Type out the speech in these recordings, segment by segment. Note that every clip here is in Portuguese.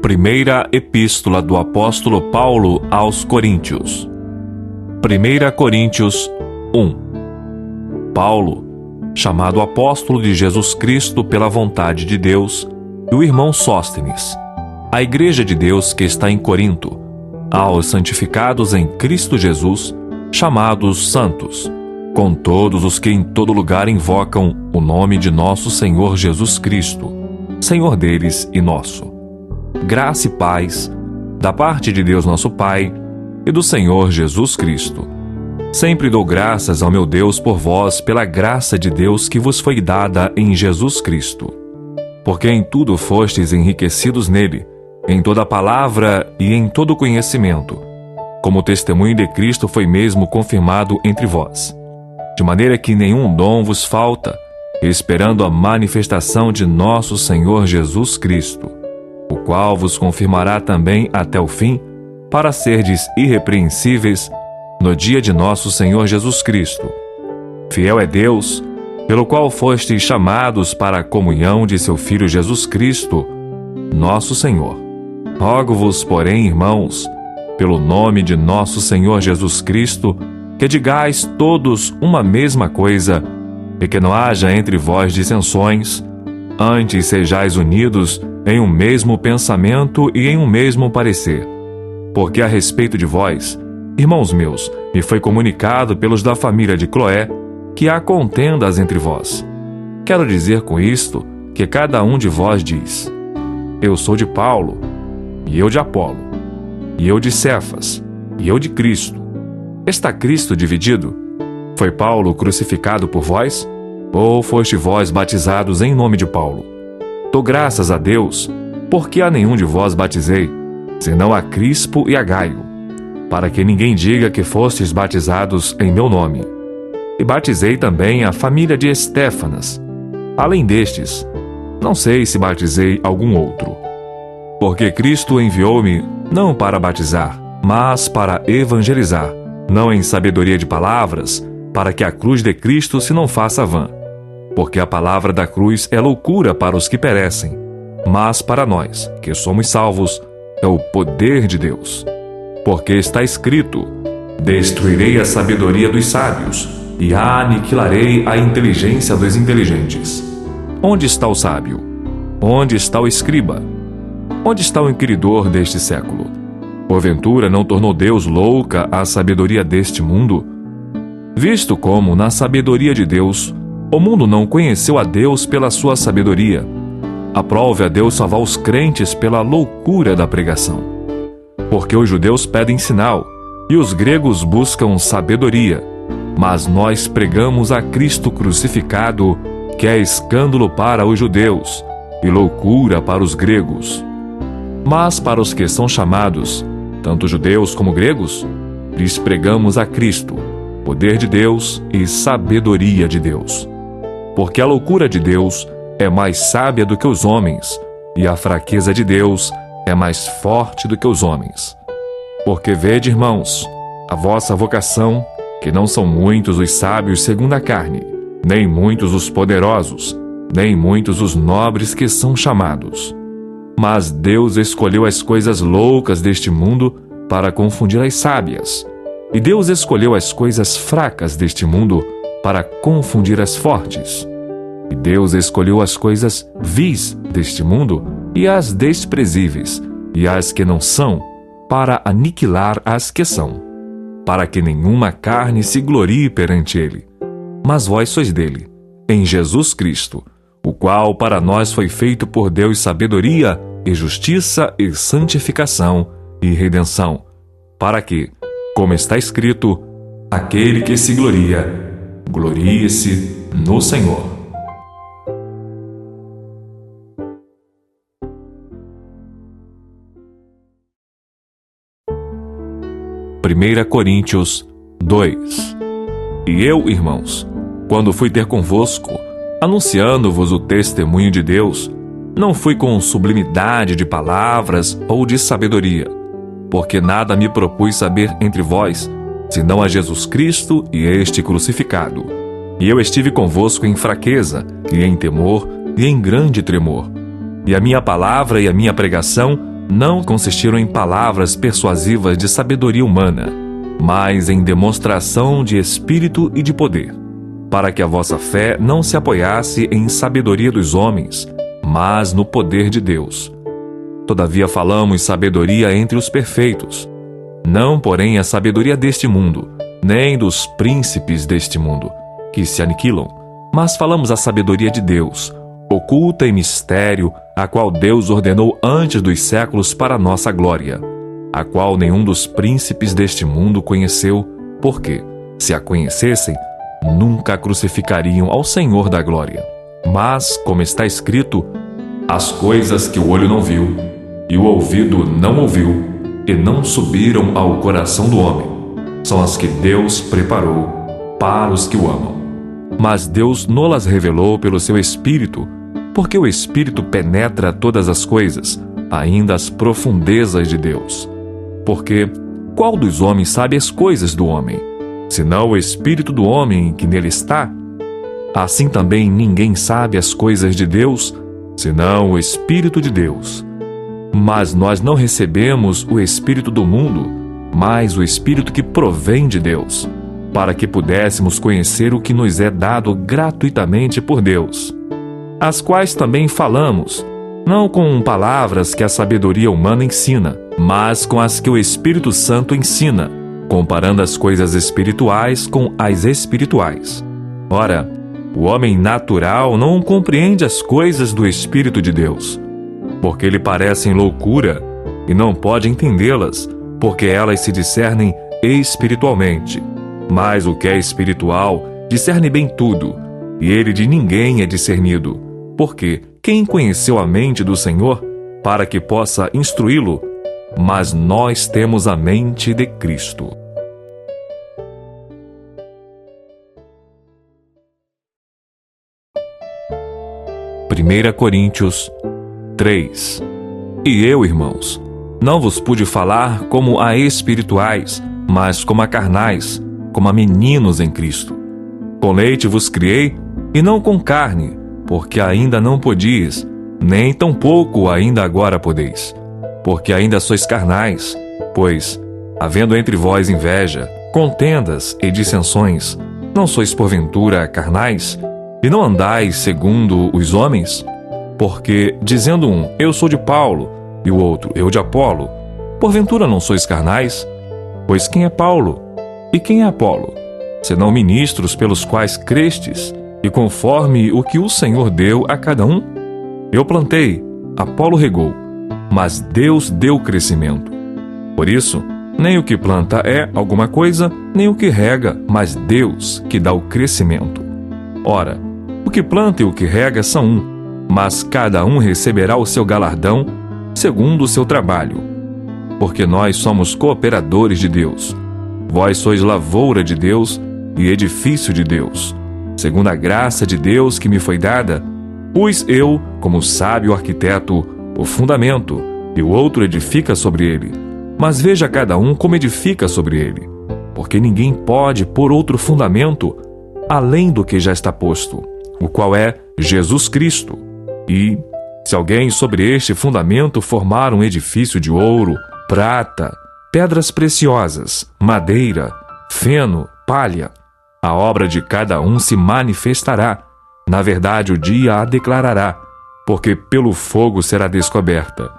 Primeira Epístola do Apóstolo Paulo aos Coríntios. 1 Coríntios 1. Paulo, chamado apóstolo de Jesus Cristo pela vontade de Deus, e o irmão Sóstenes, a igreja de Deus que está em Corinto, aos santificados em Cristo Jesus, chamados santos, com todos os que em todo lugar invocam o nome de nosso Senhor Jesus Cristo, Senhor deles e nosso. Graça e paz, da parte de Deus nosso Pai e do Senhor Jesus Cristo. Sempre dou graças ao meu Deus por vós, pela graça de Deus que vos foi dada em Jesus Cristo. Porque em tudo fostes enriquecidos nele, em toda palavra e em todo conhecimento, como o testemunho de Cristo foi mesmo confirmado entre vós. De maneira que nenhum dom vos falta, esperando a manifestação de nosso Senhor Jesus Cristo, o qual vos confirmará também até o fim, para serdes irrepreensíveis no dia de nosso Senhor Jesus Cristo. Fiel é Deus, pelo qual fostes chamados para a comunhão de seu Filho Jesus Cristo, nosso Senhor. Rogo-vos, porém, irmãos, pelo nome de nosso Senhor Jesus Cristo, que digais todos uma mesma coisa, e que não haja entre vós dissensões, antes sejais unidos em um mesmo pensamento e em um mesmo parecer. Porque a respeito de vós, irmãos meus, me foi comunicado pelos da família de Cloé que há contendas entre vós. Quero dizer com isto que cada um de vós diz: eu sou de Paulo, e eu de Apolo, e eu de Cefas, e eu de Cristo. Está Cristo dividido? Foi Paulo crucificado por vós? Ou foste vós batizados em nome de Paulo? Dou graças a Deus, porque a nenhum de vós batizei, senão a Crispo e a Gaio, para que ninguém diga que fostes batizados em meu nome. E batizei também a família de Estéfanas. Além destes, não sei se batizei algum outro. Porque Cristo enviou-me não para batizar, mas para evangelizar, não em sabedoria de palavras, para que a cruz de Cristo se não faça vã. Porque a palavra da cruz é loucura para os que perecem, mas para nós, que somos salvos, é o poder de Deus. Porque está escrito: destruirei a sabedoria dos sábios, e aniquilarei a inteligência dos inteligentes. Onde está o sábio? Onde está o escriba? Onde está o inquiridor deste século? Porventura não tornou Deus louca a sabedoria deste mundo? Visto como, na sabedoria de Deus, o mundo não conheceu a Deus pela sua sabedoria, aprove a Deus salvar os crentes pela loucura da pregação. Porque os judeus pedem sinal, e os gregos buscam sabedoria, mas nós pregamos a Cristo crucificado, que é escândalo para os judeus, e loucura para os gregos. Mas para os que são chamados, tanto judeus como gregos, lhes pregamos a Cristo, poder de Deus e sabedoria de Deus. Porque a loucura de Deus é mais sábia do que os homens, e a fraqueza de Deus é mais forte do que os homens. Porque vede, irmãos, a vossa vocação, que não são muitos os sábios segundo a carne, nem muitos os poderosos, nem muitos os nobres que são chamados. Mas Deus escolheu as coisas loucas deste mundo para confundir as sábias, e Deus escolheu as coisas fracas deste mundo para confundir as fortes. E Deus escolheu as coisas vis deste mundo e as desprezíveis, e as que não são, para aniquilar as que são, para que nenhuma carne se glorie perante ele. Mas vós sois dele, em Jesus Cristo, o qual para nós foi feito por Deus sabedoria e justiça e santificação e redenção, para que, como está escrito, aquele que se gloria, glorie-se no Senhor. Primeira Coríntios 2. E eu, irmãos, quando fui ter convosco, anunciando-vos o testemunho de Deus, não fui com sublimidade de palavras ou de sabedoria, porque nada me propus saber entre vós, senão a Jesus Cristo e este crucificado. E eu estive convosco em fraqueza, e em temor, e em grande tremor. E a minha palavra e a minha pregação não consistiram em palavras persuasivas de sabedoria humana, mas em demonstração de espírito e de poder, para que a vossa fé não se apoiasse em sabedoria dos homens, mas no poder de Deus. Todavia falamos sabedoria entre os perfeitos, não porém a sabedoria deste mundo, nem dos príncipes deste mundo, que se aniquilam, mas falamos a sabedoria de Deus, oculta em mistério, a qual Deus ordenou antes dos séculos para nossa glória, a qual nenhum dos príncipes deste mundo conheceu, porque, se a conhecessem, nunca crucificariam ao Senhor da glória. Mas, como está escrito, as coisas que o olho não viu, e o ouvido não ouviu, e não subiram ao coração do homem, são as que Deus preparou para os que o amam. Mas Deus nolas revelou pelo seu Espírito, porque o Espírito penetra todas as coisas, ainda as profundezas de Deus. Porque qual dos homens sabe as coisas do homem, senão o Espírito do homem que nele está? Assim também ninguém sabe as coisas de Deus, senão o Espírito de Deus. Mas nós não recebemos o Espírito do mundo, mas o Espírito que provém de Deus, para que pudéssemos conhecer o que nos é dado gratuitamente por Deus, as quais também falamos, não com palavras que a sabedoria humana ensina, mas com as que o Espírito Santo ensina, comparando as coisas espirituais com as espirituais. Ora, o homem natural não compreende as coisas do Espírito de Deus, porque lhe parecem loucura, e não pode entendê-las, porque elas se discernem espiritualmente. Mas o que é espiritual discerne bem tudo, e ele de ninguém é discernido, porque quem conheceu a mente do Senhor para que possa instruí-lo? Mas nós temos a mente de Cristo. Primeira Coríntios 3. E eu, irmãos, não vos pude falar como a espirituais, mas como a carnais, como a meninos em Cristo. Com leite vos criei, e não com carne, porque ainda não podias, nem tampouco ainda agora podeis, porque ainda sois carnais. Pois, havendo entre vós inveja, contendas e dissensões, não sois porventura carnais, e não andais segundo os homens? Porque, dizendo um, eu sou de Paulo, e o outro, eu de Apolo, porventura não sois carnais? Pois quem é Paulo? E quem é Apolo? Senão ministros pelos quais crestes, e conforme o que o Senhor deu a cada um? Eu plantei, Apolo regou, mas Deus deu crescimento. Por isso, nem o que planta é alguma coisa, nem o que rega, mas Deus que dá o crescimento. Ora, o que planta e o que rega são um, mas cada um receberá o seu galardão segundo o seu trabalho. Porque nós somos cooperadores de Deus. Vós sois lavoura de Deus e edifício de Deus. Segundo a graça de Deus que me foi dada, pus eu, como sábio arquiteto, o fundamento, e o outro edifica sobre ele. Mas veja cada um como edifica sobre ele. Porque ninguém pode pôr outro fundamento além do que já está posto, o qual é Jesus Cristo. E, se alguém sobre este fundamento formar um edifício de ouro, prata, pedras preciosas, madeira, feno, palha, a obra de cada um se manifestará. Na verdade, o dia a declarará, porque pelo fogo será descoberta,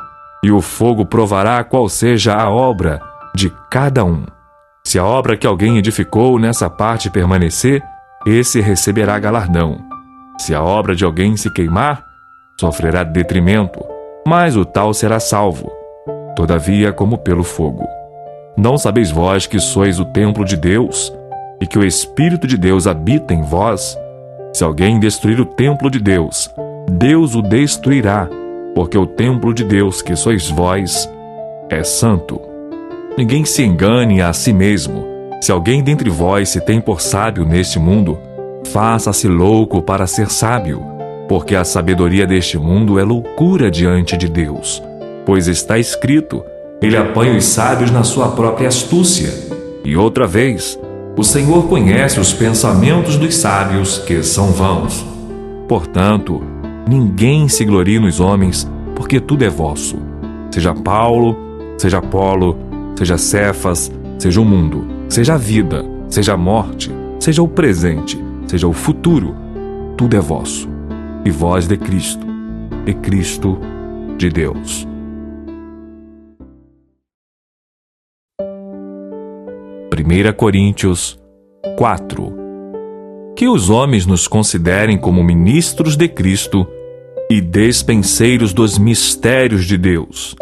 e o fogo provará qual seja a obra de cada um. Se a obra que alguém edificou nessa parte permanecer, esse receberá galardão. Se a obra de alguém se queimar, sofrerá detrimento, mas o tal será salvo, todavia como pelo fogo. Não sabeis vós que sois o templo de Deus, e que o Espírito de Deus habita em vós? Se alguém destruir o templo de Deus, Deus o destruirá, porque o templo de Deus, que sois vós, é santo. Ninguém se engane a si mesmo. Se alguém dentre vós se tem por sábio neste mundo, faça-se louco para ser sábio, porque a sabedoria deste mundo é loucura diante de Deus. Pois está escrito, ele apanha os sábios na sua própria astúcia. E outra vez, o Senhor conhece os pensamentos dos sábios, que são vãos. Portanto, ninguém se glorie nos homens, porque tudo é vosso. seja Paulo, seja Apolo, seja Cefas, seja o mundo, seja a vida, seja a morte, seja o presente, seja o futuro, tudo é vosso, e vós de Cristo, e Cristo de Deus. 1 Coríntios 4. Que os homens nos considerem como ministros de Cristo e despenseiros dos mistérios de Deus.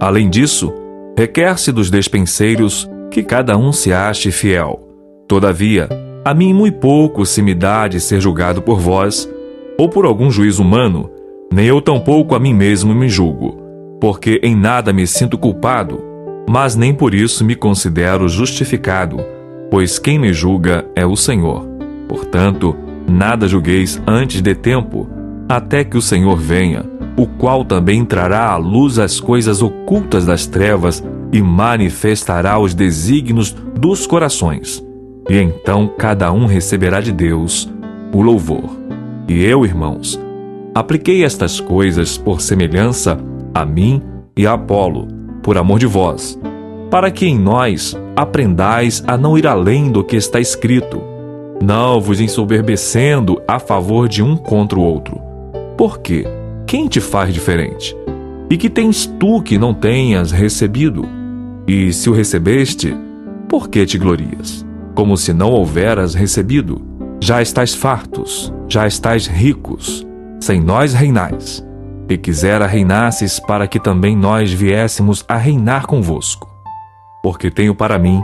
Além disso, requer-se dos despenseiros que cada um se ache fiel. Todavia, a mim muito pouco se me dá de ser julgado por vós, ou por algum juízo humano, nem eu tampouco a mim mesmo me julgo, porque em nada me sinto culpado, mas nem por isso me considero justificado, pois quem me julga é o Senhor. Portanto, nada julgueis antes de tempo, até que o Senhor venha, o qual também trará à luz as coisas ocultas das trevas e manifestará os desígnios dos corações. E então cada um receberá de Deus o louvor. E eu, irmãos, apliquei estas coisas por semelhança a mim e a Apolo, por amor de vós, para que em nós aprendais a não ir além do que está escrito, não vos ensoberbecendo a favor de um contra o outro. Por quê? Quem te faz diferente? E que tens tu que não tenhas recebido? E se o recebeste, por que te glorias? Como se não houveras recebido? Já estais fartos, já estais ricos, sem nós reinais. E quisera reinasses para que também nós viéssemos a reinar convosco. Porque tenho para mim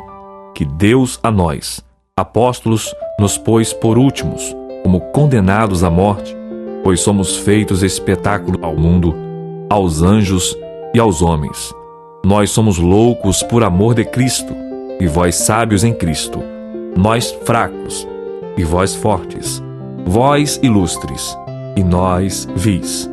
que Deus a nós, apóstolos, nos pôs por últimos, como condenados à morte, pois somos feitos espetáculo ao mundo, aos anjos e aos homens. Nós somos loucos por amor de Cristo, e vós sábios em Cristo. Nós fracos, e vós fortes. Vós ilustres, e nós vis.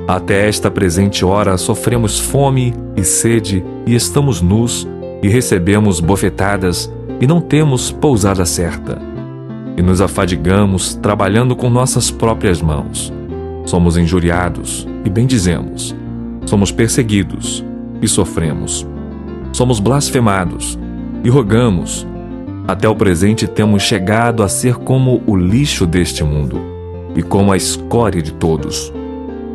Até esta presente hora sofremos fome e sede, e estamos nus, e recebemos bofetadas, e não temos pousada certa. E nos afadigamos trabalhando com nossas próprias mãos. Somos injuriados, e bendizemos. Somos perseguidos, e sofremos. Somos blasfemados, e rogamos. Até o presente temos chegado a ser como o lixo deste mundo, e como a escória de todos.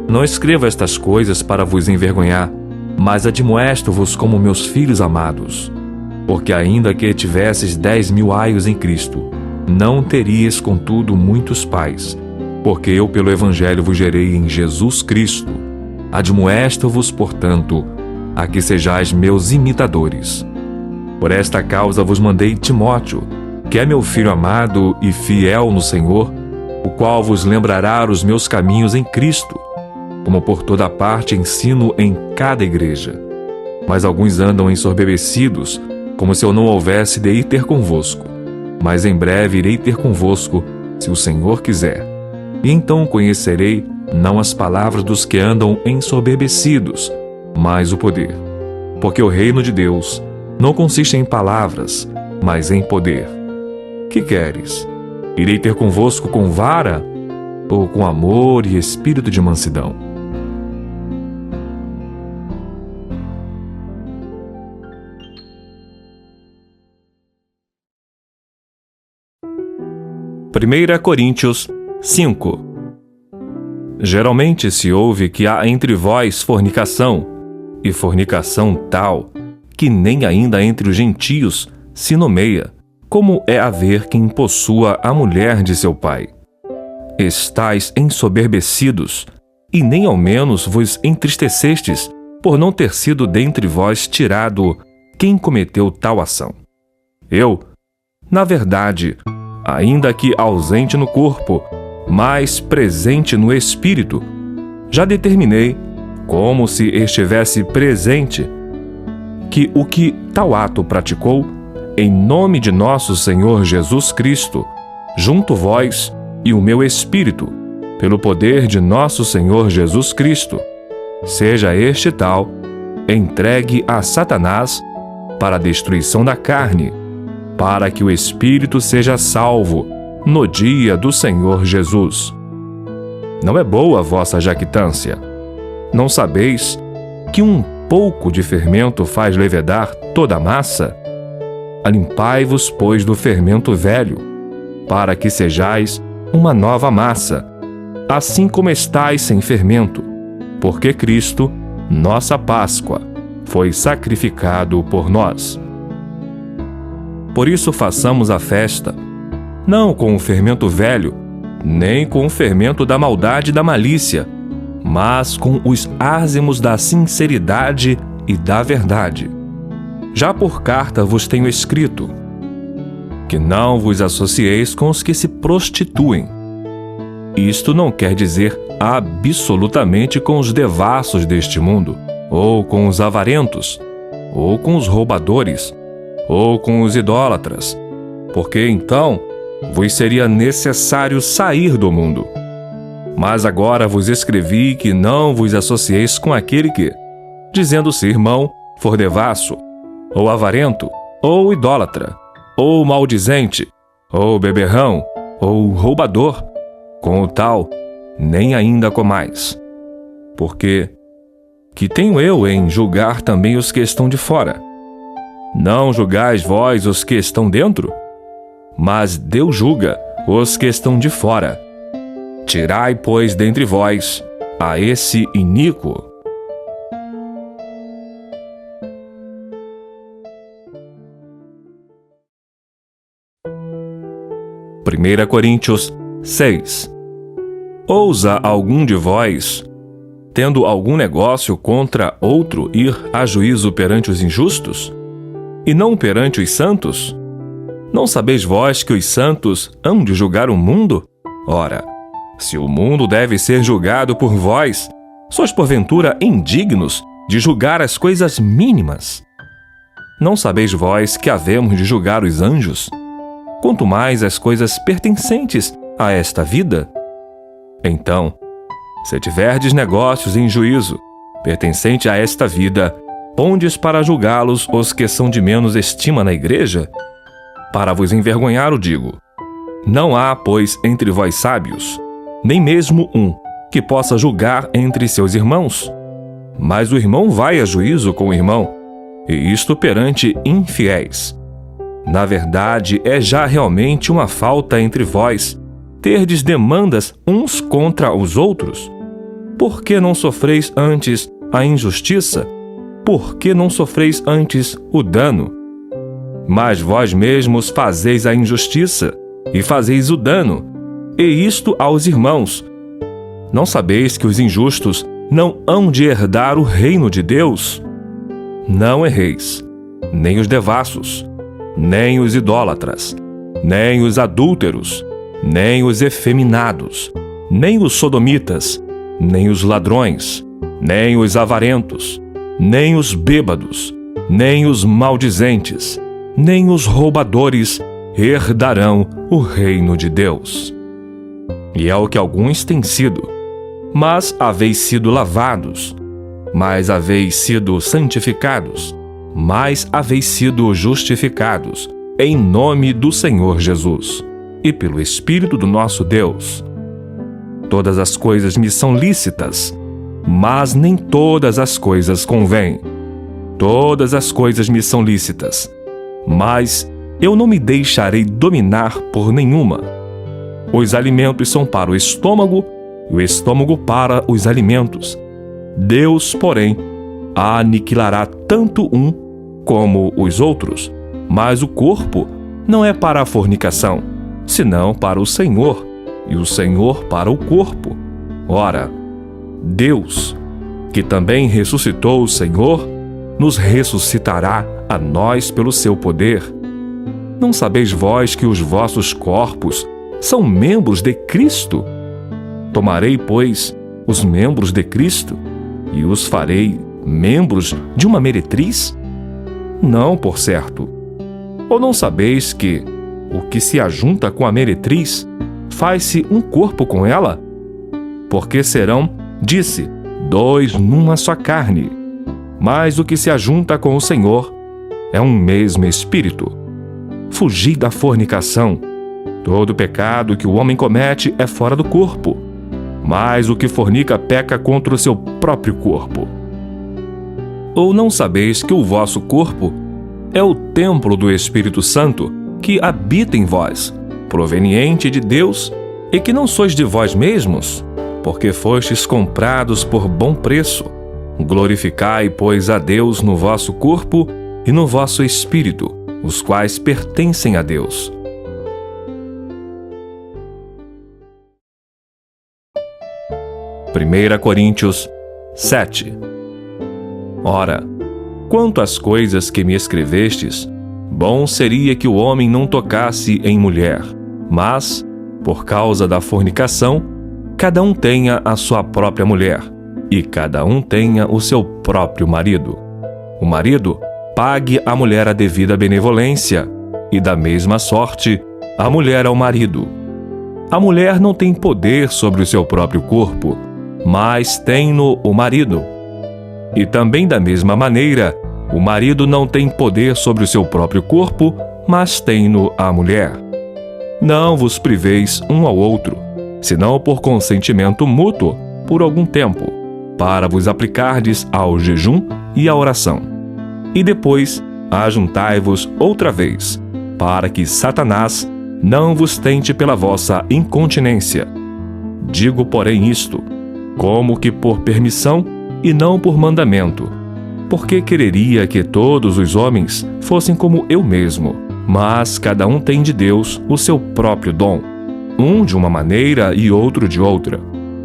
Não escrevo estas coisas para vos envergonhar, mas admoesto-vos como meus filhos amados. Porque ainda que tivesses 10.000 aios em Cristo, não terias, contudo, muitos pais, porque eu pelo Evangelho vos gerei em Jesus Cristo. Admoesto-vos, portanto, a que sejais meus imitadores. Por esta causa vos mandei Timóteo, que é meu filho amado e fiel no Senhor, o qual vos lembrará os meus caminhos em Cristo, como por toda parte ensino em cada igreja. Mas alguns andam ensoberbecidos, como se eu não houvesse de ir ter convosco. Mas em breve irei ter convosco, se o Senhor quiser. E então conhecerei não as palavras dos que andam ensoberbecidos, mas o poder. Porque o reino de Deus não consiste em palavras, mas em poder. Que queres? Irei ter convosco com vara, ou com amor e espírito de mansidão? Primeira Coríntios 5. Geralmente se ouve que há entre vós fornicação, e fornicação tal, que nem ainda entre os gentios se nomeia, como é haver quem possua a mulher de seu pai. Estais ensoberbecidos, e nem ao menos vos entristecestes por não ter sido dentre vós tirado quem cometeu tal ação. Eu, na verdade, ainda que ausente no corpo, mas presente no espírito, já determinei, como se estivesse presente, que o que tal ato praticou, em nome de nosso Senhor Jesus Cristo, junto vós e o meu espírito, pelo poder de nosso Senhor Jesus Cristo, seja este tal, entregue a Satanás para a destruição da carne, para que o espírito seja salvo no dia do Senhor Jesus. Não é boa a vossa jactância. Não sabeis que um pouco de fermento faz levedar toda a massa? Alimpai-vos, pois, do fermento velho, para que sejais uma nova massa, assim como estáis sem fermento, porque Cristo, nossa Páscoa, foi sacrificado por nós. Por isso façamos a festa, não com o fermento velho, nem com o fermento da maldade e da malícia, mas com os ázimos da sinceridade e da verdade. Já por carta vos tenho escrito, que não vos associeis com os que se prostituem. Isto não quer dizer absolutamente com os devassos deste mundo, ou com os avarentos, ou com os roubadores, ou com os idólatras, porque então vos seria necessário sair do mundo. Mas agora vos escrevi que não vos associeis com aquele que, dizendo-se irmão, for devasso, ou avarento, ou idólatra, ou maldizente, ou beberrão, ou roubador, com o tal, nem ainda comais. Porque que tenho eu em julgar também os que estão de fora? Não julgais vós os que estão dentro? Mas Deus julga os que estão de fora. Tirai, pois, dentre vós a esse iníquo. Primeira Coríntios 6. Ousa algum de vós, tendo algum negócio contra outro, ir a juízo perante os injustos? E não perante os santos? Não sabeis vós que os santos hão de julgar o mundo? Ora, se o mundo deve ser julgado por vós, sois porventura indignos de julgar as coisas mínimas? Não sabeis vós que havemos de julgar os anjos? Quanto mais as coisas pertencentes a esta vida? Então, se tiverdes negócios em juízo, pertencente a esta vida, pondes para julgá-los os que são de menos estima na igreja? Para vos envergonhar o digo. Não há, pois, entre vós sábios, nem mesmo um, que possa julgar entre seus irmãos. Mas o irmão vai a juízo com o irmão, e isto perante infiéis. Na verdade, é já realmente uma falta entre vós, terdes demandas uns contra os outros? Por que não sofreis antes a injustiça? Por que não sofreis antes o dano? Mas vós mesmos fazeis a injustiça, e fazeis o dano, e isto aos irmãos. Não sabeis que os injustos não hão de herdar o reino de Deus? Não erreis, nem os devassos, nem os idólatras, nem os adúlteros, nem os efeminados, nem os sodomitas, nem os ladrões, nem os avarentos, nem os bêbados, nem os maldizentes, nem os roubadores herdarão o reino de Deus. E é o que alguns têm sido, mas haveis sido lavados, mas haveis sido santificados, mas haveis sido justificados, em nome do Senhor Jesus, e pelo Espírito do nosso Deus. Todas as coisas me são lícitas, mas nem todas as coisas convêm. Todas as coisas me são lícitas, mas eu não me deixarei dominar por nenhuma. Os alimentos são para o estômago, e o estômago para os alimentos. Deus, porém, aniquilará tanto um como os outros, mas o corpo não é para a fornicação, senão para o Senhor, e o Senhor para o corpo. Ora, Deus, que também ressuscitou o Senhor, nos ressuscitará a nós pelo seu poder. Não sabeis vós que os vossos corpos são membros de Cristo? Tomarei, pois, os membros de Cristo e os farei membros de uma meretriz? Não, por certo. Ou não sabeis que o que se ajunta com a meretriz faz-se um corpo com ela? Porque serão, disse, dois numa só carne. Mas o que se ajunta com o Senhor é um mesmo espírito. Fugi da fornicação. Todo pecado que o homem comete é fora do corpo, mas o que fornica peca contra o seu próprio corpo. Ou não sabeis que o vosso corpo é o templo do Espírito Santo que habita em vós, proveniente de Deus, e que não sois de vós mesmos, porque fostes comprados por bom preço? Glorificai, pois, a Deus no vosso corpo e no vosso espírito, os quais pertencem a Deus. Primeira Coríntios 7. Ora, quanto às coisas que me escrevestes, bom seria que o homem não tocasse em mulher, mas, por causa da fornicação, cada um tenha a sua própria mulher, e cada um tenha o seu próprio marido. O marido pague à mulher a devida benevolência, e da mesma sorte, a mulher ao marido. A mulher não tem poder sobre o seu próprio corpo, mas tem-no o marido. E também da mesma maneira, o marido não tem poder sobre o seu próprio corpo, mas tem-no a mulher. Não vos priveis um ao outro, senão por consentimento mútuo, por algum tempo, para vos aplicardes ao jejum e à oração. E depois ajuntai-vos outra vez, para que Satanás não vos tente pela vossa incontinência. Digo, porém, isto, como que por permissão e não por mandamento, porque quereria que todos os homens fossem como eu mesmo, mas cada um tem de Deus o seu próprio dom, um de uma maneira e outro de outra.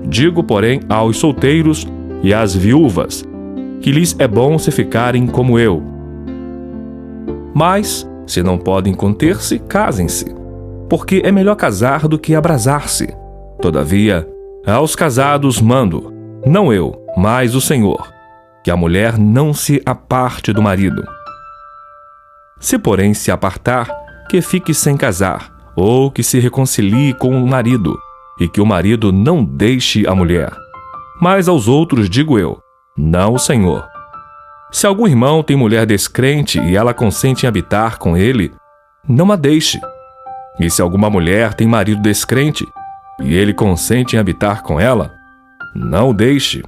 Digo, porém, aos solteiros e às viúvas, que lhes é bom se ficarem como eu. Mas, se não podem conter-se, casem-se, porque é melhor casar do que abrasar-se. Todavia, aos casados mando, não eu, mas o Senhor, que a mulher não se aparte do marido. Se, porém, se apartar, que fique sem casar, ou que se reconcilie com o marido, e que o marido não deixe a mulher. Mas aos outros digo eu, não o Senhor. Se algum irmão tem mulher descrente e ela consente em habitar com ele, não a deixe. E se alguma mulher tem marido descrente e ele consente em habitar com ela, não o deixe.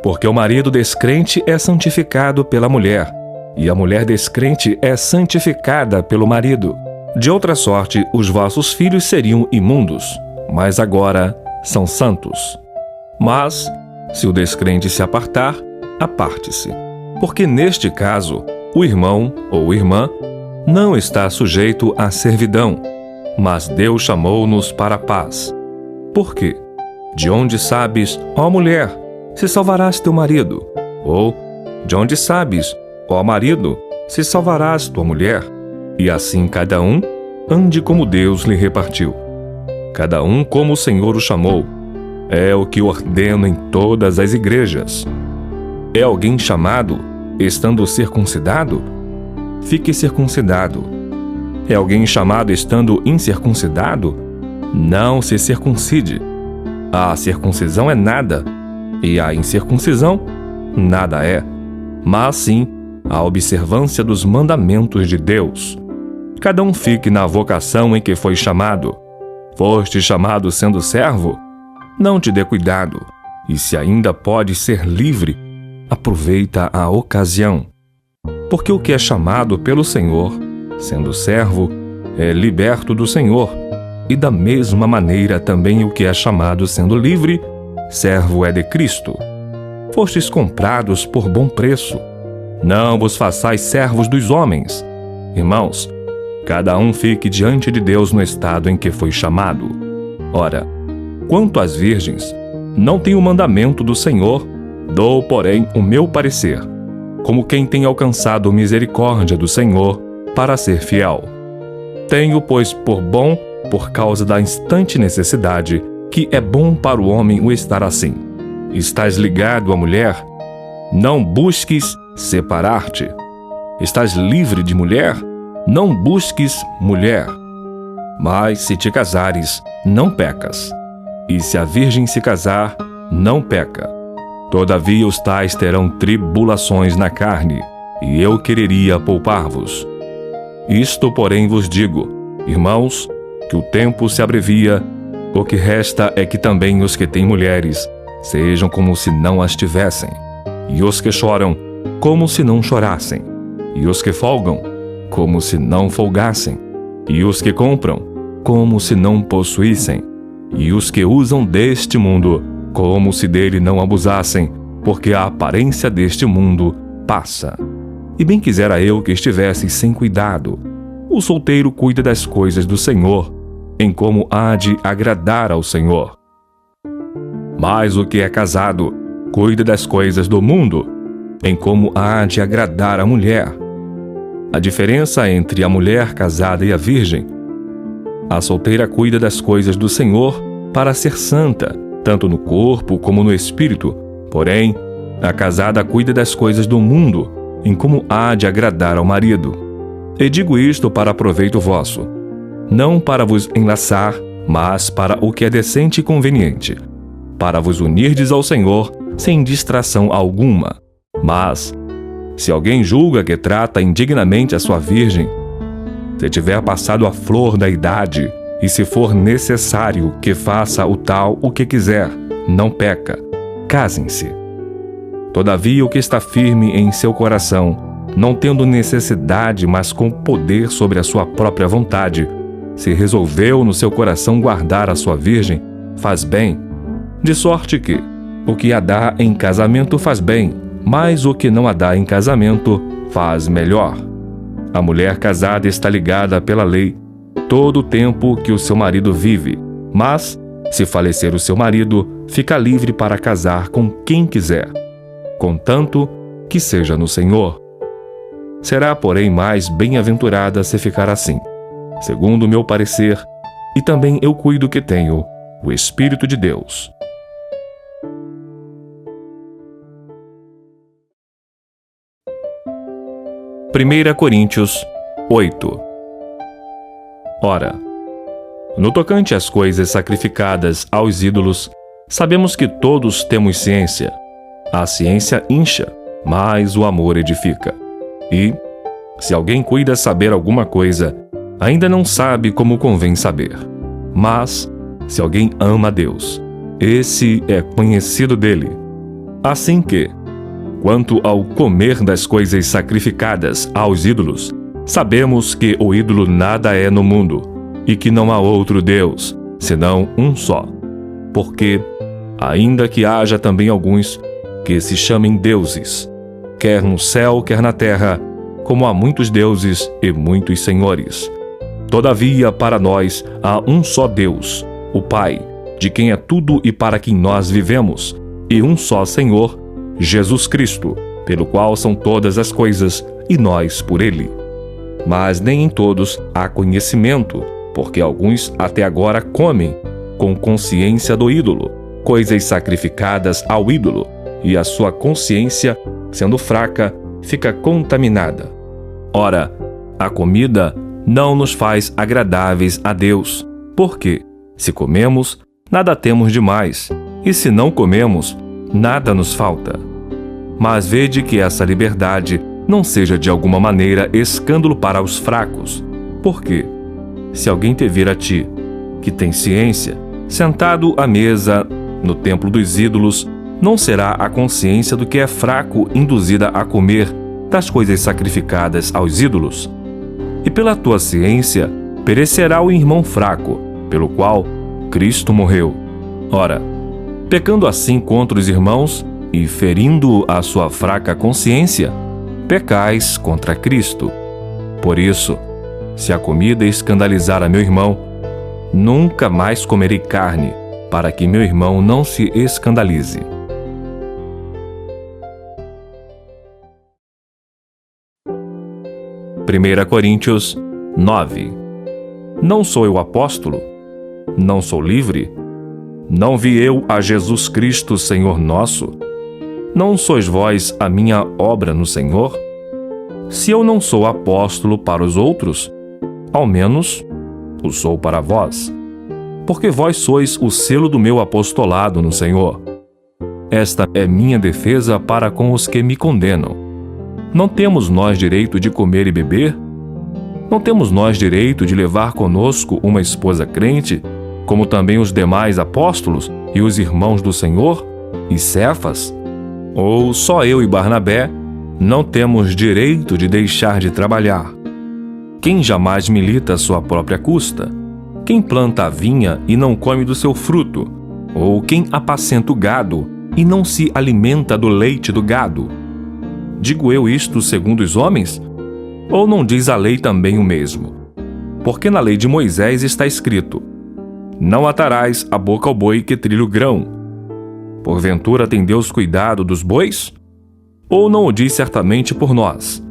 Porque o marido descrente é santificado pela mulher, e a mulher descrente é santificada pelo marido. De outra sorte, os vossos filhos seriam imundos, mas agora são santos. Mas, se o descrente se apartar, aparte-se. Porque neste caso, o irmão ou irmã não está sujeito à servidão, mas Deus chamou-nos para a paz. Por quê? De onde sabes, ó mulher, se salvarás teu marido? Ou, de onde sabes, ó marido, se salvarás tua mulher? E assim cada um ande como Deus lhe repartiu. Cada um como o Senhor o chamou. É o que ordeno em todas as igrejas. É alguém chamado, estando circuncidado? Fique circuncidado. É alguém chamado estando incircuncidado? Não se circuncide. A circuncisão é nada, e a incircuncisão nada é, mas sim a observância dos mandamentos de Deus. Cada um fique na vocação em que foi chamado. Foste chamado sendo servo? Não te dê cuidado, e se ainda podes ser livre, aproveita a ocasião. Porque o que é chamado pelo Senhor, sendo servo, é liberto do Senhor, e da mesma maneira também o que é chamado sendo livre, servo é de Cristo. Fostes comprados por bom preço. Não vos façais servos dos homens. Irmãos, cada um fique diante de Deus no estado em que foi chamado. Ora, quanto às virgens, não tenho o mandamento do Senhor, dou, porém, o meu parecer, como quem tem alcançado misericórdia do Senhor para ser fiel. Tenho, pois, por bom, por causa da instante necessidade, que é bom para o homem o estar assim. Estás ligado à mulher? Não busques separar-te. Estás livre de mulher? Não busques mulher. Mas se te casares, não pecas. E se a virgem se casar, não peca. Todavia os tais terão tribulações na carne, e eu quereria poupar-vos. Isto, porém, vos digo, irmãos, que o tempo se abrevia, o que resta é que também os que têm mulheres sejam como se não as tivessem, e os que choram, como se não chorassem, e os que folgam, como se não folgassem, e os que compram, como se não possuíssem, e os que usam deste mundo, como se dele não abusassem, porque a aparência deste mundo passa. E bem quisera eu que estivesseis sem cuidado. O solteiro cuida das coisas do Senhor, em como há de agradar ao Senhor. Mas o que é casado cuida das coisas do mundo, em como há de agradar a mulher. A diferença entre a mulher casada e a virgem: a solteira cuida das coisas do Senhor para ser santa, tanto no corpo como no espírito, porém, a casada cuida das coisas do mundo, em como há de agradar ao marido. E digo isto para proveito vosso, não para vos enlaçar, mas para o que é decente e conveniente, para vos unirdes ao Senhor sem distração alguma. Mas, se alguém julga que trata indignamente a sua virgem, se tiver passado a flor da idade, e se for necessário que faça o tal o que quiser, não peca, casem-se. Todavia o que está firme em seu coração, não tendo necessidade, mas com poder sobre a sua própria vontade, se resolveu no seu coração guardar a sua virgem, faz bem, de sorte que o que a dá em casamento faz bem, mas o que não a dá em casamento faz melhor. A mulher casada está ligada pela lei todo o tempo que o seu marido vive, mas, se falecer o seu marido, fica livre para casar com quem quiser, contanto que seja no Senhor. Será, porém, mais bem-aventurada se ficar assim, segundo o meu parecer, e também eu cuido que tenho o Espírito de Deus. Primeira Coríntios 8. Ora, no tocante às coisas sacrificadas aos ídolos, sabemos que todos temos ciência. A ciência incha, mas o amor edifica. E, se alguém cuida saber alguma coisa, ainda não sabe como convém saber. Mas, se alguém ama a Deus, esse é conhecido dele. Assim que, quanto ao comer das coisas sacrificadas aos ídolos, sabemos que o ídolo nada é no mundo, e que não há outro Deus, senão um só. Porque, ainda que haja também alguns que se chamem deuses, quer no céu, quer na terra, como há muitos deuses e muitos senhores, todavia para nós há um só Deus, o Pai, de quem é tudo e para quem nós vivemos, e um só Senhor, Jesus Cristo, pelo qual são todas as coisas, e nós por ele. Mas nem em todos há conhecimento, porque alguns até agora comem, com consciência do ídolo, coisas sacrificadas ao ídolo, e a sua consciência, sendo fraca, fica contaminada. Ora, a comida não nos faz agradáveis a Deus, porque, se comemos, nada temos demais, e se não comemos, nada nos falta. Mas vede que essa liberdade não seja de alguma maneira escândalo para os fracos. Porque, se alguém te vir a ti, que tem ciência, sentado à mesa no templo dos ídolos, não será a consciência do que é fraco induzida a comer das coisas sacrificadas aos ídolos? E pela tua ciência perecerá o irmão fraco, pelo qual Cristo morreu. Ora, pecando assim contra os irmãos e ferindo a sua fraca consciência, pecais contra Cristo. Por isso, se a comida escandalizar a meu irmão, nunca mais comerei carne, para que meu irmão não se escandalize. Primeira Coríntios 9. Não sou eu apóstolo? Não sou livre? Não vi eu a Jesus Cristo, Senhor nosso? Não sois vós a minha obra no Senhor? Se eu não sou apóstolo para os outros, ao menos o sou para vós, porque vós sois o selo do meu apostolado no Senhor. Esta é minha defesa para com os que me condenam. Não temos nós direito de comer e beber? Não temos nós direito de levar conosco uma esposa crente, como também os demais apóstolos e os irmãos do Senhor, e Cefas? Ou só eu e Barnabé, não temos direito de deixar de trabalhar. Quem jamais milita à sua própria custa? Quem planta a vinha e não come do seu fruto? Ou quem apacenta o gado e não se alimenta do leite do gado? Digo eu isto segundo os homens? Ou não diz a lei também o mesmo? Porque na lei de Moisés está escrito: não atarás a boca ao boi que trilha o grão. Porventura tem Deus cuidado dos bois? Ou não o diz certamente por nós?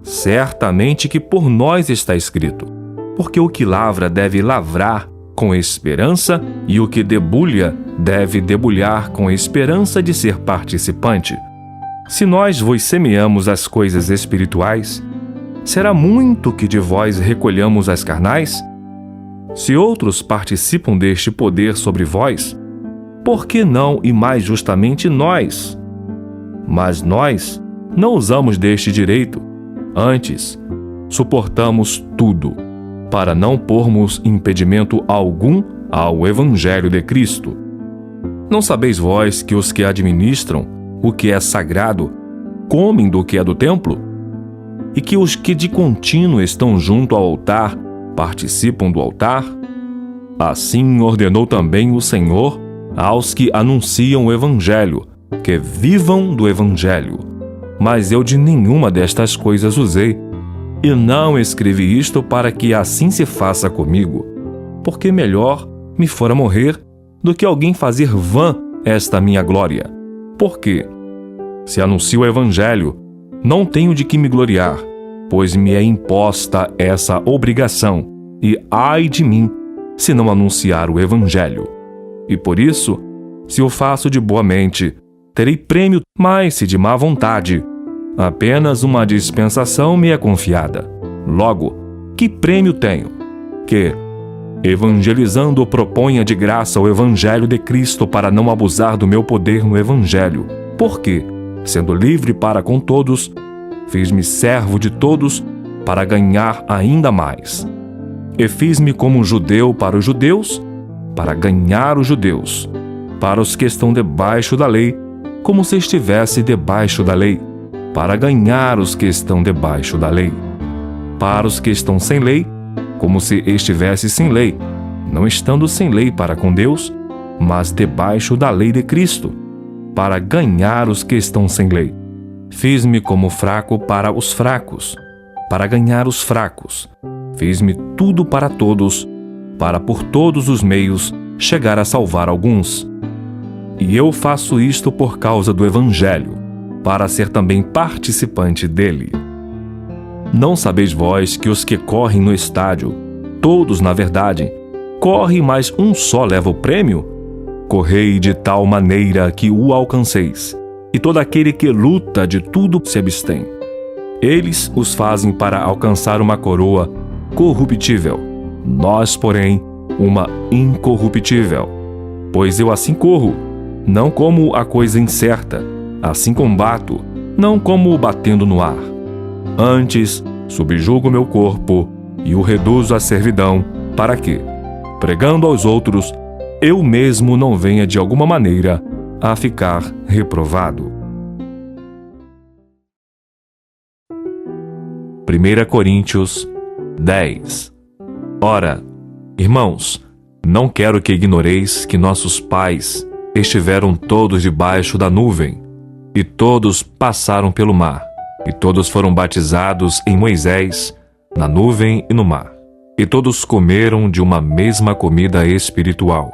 Certamente que por nós está escrito: porque o que lavra deve lavrar com esperança, e o que debulha deve debulhar com esperança de ser participante. Se nós vos semeamos as coisas espirituais, será muito que de vós recolhamos as carnais? Se outros participam deste poder sobre vós, por que não e mais justamente nós? Mas nós não usamos deste direito, antes suportamos tudo, para não pormos impedimento algum ao Evangelho de Cristo. Não sabeis vós que os que administram o que é sagrado comem do que é do templo? E que os que de contínuo estão junto ao altar participam do altar? Assim ordenou também o Senhor aos que anunciam o Evangelho, que vivam do Evangelho. Mas eu de nenhuma destas coisas usei, e não escrevi isto para que assim se faça comigo, porque melhor me fora morrer do que alguém fazer vã esta minha glória. Porque, se anuncio o Evangelho, não tenho de que me gloriar, pois me é imposta essa obrigação, e ai de mim, se não anunciar o Evangelho. E por isso, se o faço de boa mente, terei prêmio, mas se de má vontade, apenas uma dispensação me é confiada. Logo, que prêmio tenho? Que, evangelizando, proponha de graça o Evangelho de Cristo para não abusar do meu poder no Evangelho. Porque, sendo livre para com todos, fiz-me servo de todos para ganhar ainda mais. E fiz-me como judeu para os judeus, para ganhar os judeus. Para os que estão debaixo da lei, como se estivesse debaixo da lei, para ganhar os que estão debaixo da lei. Para os que estão sem lei, como se estivesse sem lei, não estando sem lei para com Deus, mas debaixo da lei de Cristo, para ganhar os que estão sem lei. Fiz-me como fraco para os fracos, para ganhar os fracos. Fiz-me tudo para todos, para por todos os meios chegar a salvar alguns. E eu faço isto por causa do Evangelho, para ser também participante dele. Não sabeis vós que os que correm no estádio, todos na verdade, correm, mas um só leva o prêmio? Correi de tal maneira que o alcanceis, e todo aquele que luta de tudo se abstém. Eles os fazem para alcançar uma coroa corruptível, nós, porém, uma incorruptível. Pois eu assim corro, não como a coisa incerta, assim combato, não como batendo no ar. Antes, subjugo meu corpo e o reduzo à servidão, para que, pregando aos outros, eu mesmo não venha de alguma maneira a ficar reprovado. 1 Coríntios 10. Ora, irmãos, não quero que ignoreis que nossos pais estiveram todos debaixo da nuvem, e todos passaram pelo mar, e todos foram batizados em Moisés, na nuvem e no mar. E todos comeram de uma mesma comida espiritual,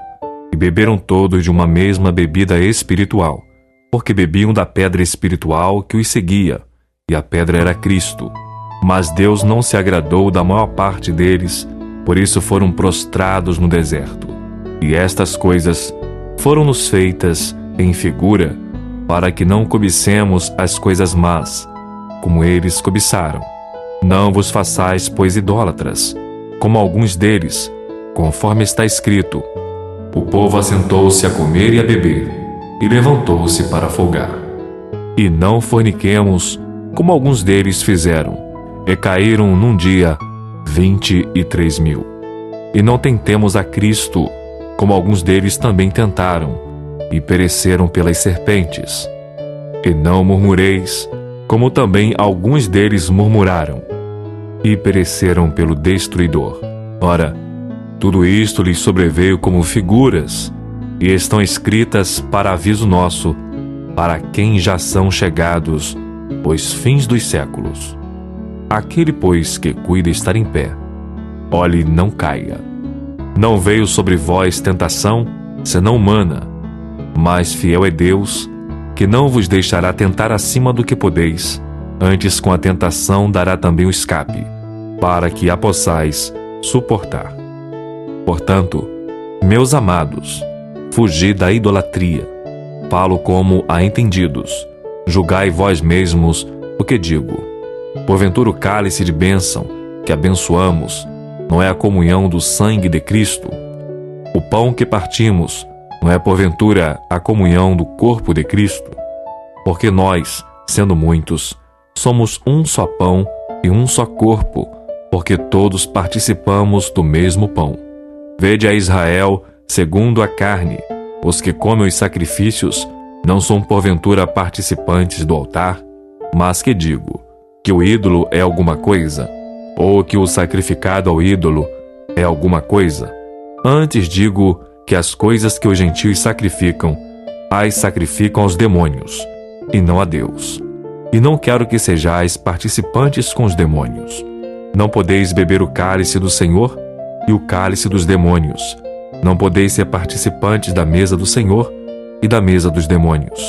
e beberam todos de uma mesma bebida espiritual, porque bebiam da pedra espiritual que os seguia, e a pedra era Cristo. Mas Deus não se agradou da maior parte deles, por isso foram prostrados no deserto. E estas coisas foram-nos feitas em figura, para que não cobicemos as coisas más, como eles cobiçaram. Não vos façais, pois, idólatras, como alguns deles, conforme está escrito: o povo assentou-se a comer e a beber, e levantou-se para folgar. E não forniquemos, como alguns deles fizeram, e caíram num dia 23.000. E não tentemos a Cristo, como alguns deles também tentaram, e pereceram pelas serpentes. E não murmureis, como também alguns deles murmuraram, e pereceram pelo destruidor. Ora, tudo isto lhes sobreveio como figuras, e estão escritas para aviso nosso, para quem já são chegados os fins dos séculos. Aquele, pois, que cuida estar em pé, olhe, não caia. Não veio sobre vós tentação, senão humana, mas fiel é Deus, que não vos deixará tentar acima do que podeis, antes com a tentação dará também o escape, para que a possais suportar. Portanto, meus amados, fugi da idolatria. Falo como a entendidos. Julgai vós mesmos o que digo. Porventura o cálice de bênção que abençoamos não é a comunhão do sangue de Cristo? O pão que partimos não é porventura a comunhão do corpo de Cristo? Porque nós, sendo muitos, somos um só pão e um só corpo, porque todos participamos do mesmo pão. Vede a Israel segundo a carne. Os que comem os sacrifícios não são porventura participantes do altar? Mas que digo? Que o ídolo é alguma coisa? Ou que o sacrificado ao ídolo é alguma coisa? Antes digo que as coisas que os gentios sacrificam, as sacrificam aos demônios, e não a Deus. E não quero que sejais participantes com os demônios. Não podeis beber o cálice do Senhor e o cálice dos demônios. Não podeis ser participantes da mesa do Senhor e da mesa dos demônios.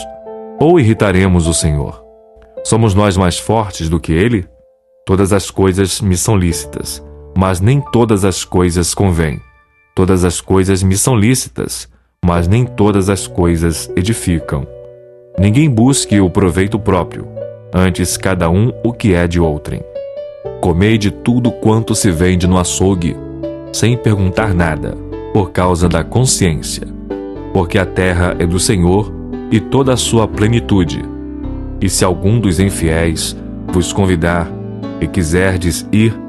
Ou irritaremos o Senhor? Somos nós mais fortes do que Ele? Todas as coisas me são lícitas, mas nem todas as coisas convêm. Todas as coisas me são lícitas, mas nem todas as coisas edificam. Ninguém busque o proveito próprio, antes cada um o que é de outrem. Comei de tudo quanto se vende no açougue, sem perguntar nada, por causa da consciência, porque a terra é do Senhor e toda a sua plenitude. E se algum dos infiéis vos convidar e quiserdes ir,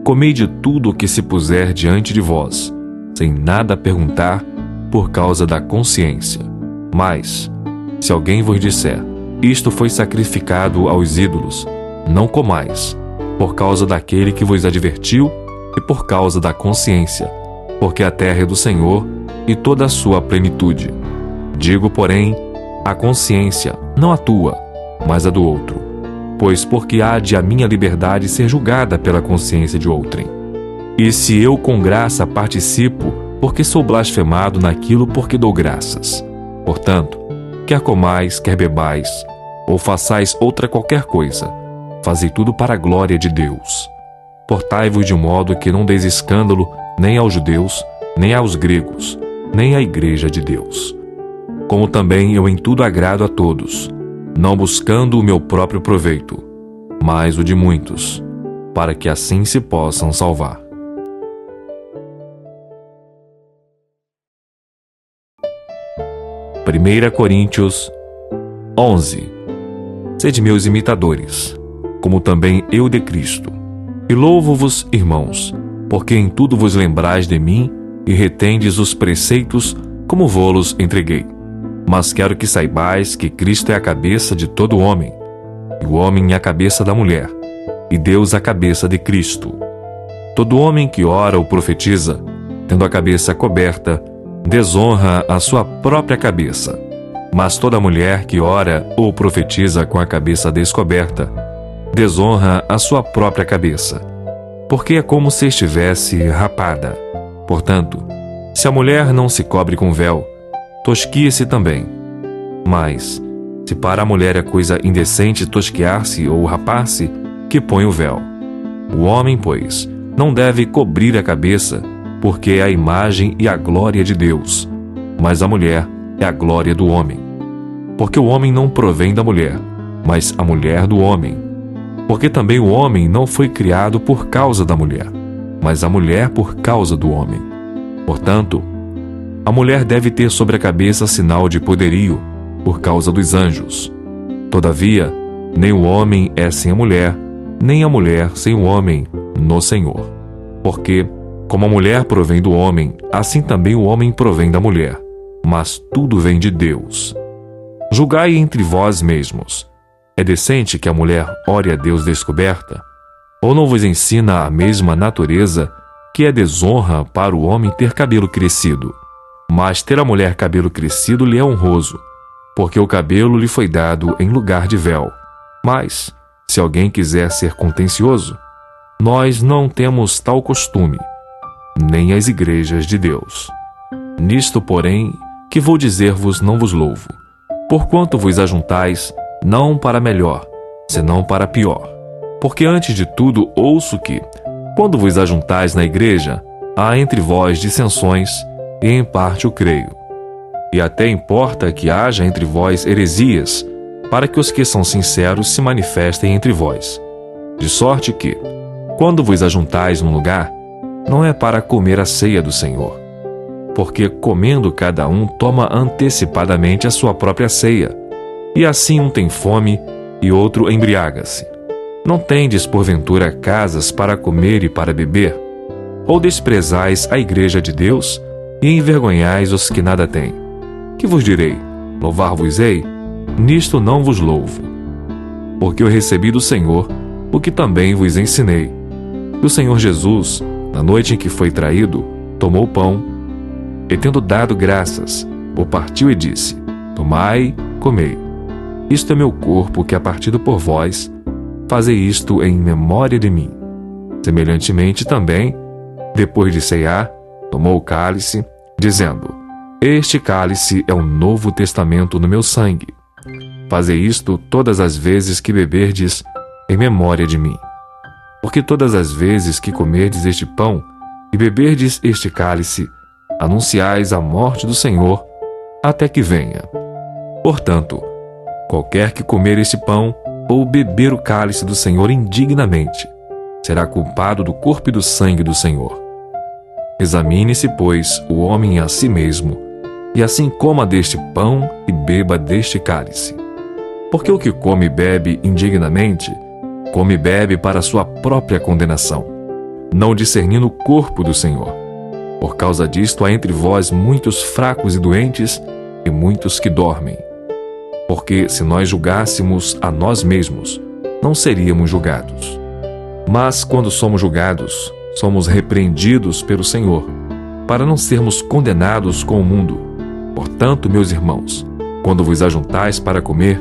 comei de tudo o que se puser diante de vós, sem nada perguntar, por causa da consciência. Mas, se alguém vos disser, isto foi sacrificado aos ídolos, não comais, por causa daquele que vos advertiu e por causa da consciência, porque a terra é do Senhor e toda a sua plenitude. Digo, porém, a consciência, não a tua, mas a do outro. Pois porque há de a minha liberdade ser julgada pela consciência de outrem? E se eu com graça participo, porque sou blasfemado naquilo porque dou graças? Portanto, quer comais, quer bebais, ou façais outra qualquer coisa, fazei tudo para a glória de Deus. Portai-vos de modo que não deis escândalo nem aos judeus, nem aos gregos, nem à igreja de Deus. Como também eu em tudo agrado a todos, não buscando o meu próprio proveito, mas o de muitos, para que assim se possam salvar. Primeira Coríntios 11. Sede meus imitadores, como também eu de Cristo. E louvo-vos, irmãos, porque em tudo vos lembrais de mim e retendes os preceitos como vô-los entreguei. Mas quero que saibais que Cristo é a cabeça de todo homem, e o homem é a cabeça da mulher, e Deus a cabeça de Cristo. Todo homem que ora ou profetiza, tendo a cabeça coberta, desonra a sua própria cabeça. Mas toda mulher que ora ou profetiza com a cabeça descoberta, desonra a sua própria cabeça, porque é como se estivesse rapada. Portanto, se a mulher não se cobre com véu, tosquia-se também. Mas, se para a mulher é coisa indecente tosquear-se ou rapar-se, que põe o véu. O homem, pois, não deve cobrir a cabeça, porque é a imagem e a glória de Deus, mas a mulher é a glória do homem. Porque o homem não provém da mulher, mas a mulher do homem. Porque também o homem não foi criado por causa da mulher, mas a mulher por causa do homem. Portanto, a mulher deve ter sobre a cabeça sinal de poderio, por causa dos anjos. Todavia, nem o homem é sem a mulher, nem a mulher sem o homem no Senhor. Porque, como a mulher provém do homem, assim também o homem provém da mulher, mas tudo vem de Deus. Julgai entre vós mesmos. É decente que a mulher ore a Deus descoberta? Ou não vos ensina a mesma natureza que é desonra para o homem ter cabelo crescido? Mas ter a mulher cabelo crescido lhe é honroso, porque o cabelo lhe foi dado em lugar de véu. Mas, se alguém quiser ser contencioso, nós não temos tal costume, nem as igrejas de Deus. Nisto, porém, que vou dizer-vos não vos louvo, porquanto vos ajuntais, não para melhor, senão para pior. Porque antes de tudo ouço que, quando vos ajuntais na igreja, há entre vós dissensões, e em parte o creio. E até importa que haja entre vós heresias, para que os que são sinceros se manifestem entre vós. De sorte que, quando vos ajuntais num lugar, não é para comer a ceia do Senhor. Porque comendo cada um toma antecipadamente a sua própria ceia, e assim um tem fome e outro embriaga-se. Não tendes porventura casas para comer e para beber? Ou desprezais a igreja de Deus e envergonhais os que nada têm? Que vos direi? Louvar-vos-ei? Nisto não vos louvo. Porque eu recebi do Senhor o que também vos ensinei. Que o Senhor Jesus, na noite em que foi traído, tomou o pão, e tendo dado graças, o partiu e disse: Tomai, comei. Isto é meu corpo que é partido por vós, fazei isto em memória de mim. Semelhantemente também, depois de ceiar, tomou o cálice, dizendo: Este cálice é o novo testamento no meu sangue. Fazei isto todas as vezes que beberdes, em memória de mim. Porque todas as vezes que comerdes este pão e beberdes este cálice, anunciais a morte do Senhor, até que venha. Portanto, qualquer que comer este pão ou beber o cálice do Senhor indignamente, será culpado do corpo e do sangue do Senhor. Examine-se, pois, o homem a si mesmo, e assim coma deste pão e beba deste cálice. Porque o que come e bebe indignamente, come e bebe para a sua própria condenação, não discernindo o corpo do Senhor. Por causa disto há entre vós muitos fracos e doentes, e muitos que dormem. Porque se nós julgássemos a nós mesmos, não seríamos julgados. Mas quando somos julgados, somos repreendidos pelo Senhor, para não sermos condenados com o mundo. Portanto, meus irmãos, quando vos ajuntais para comer,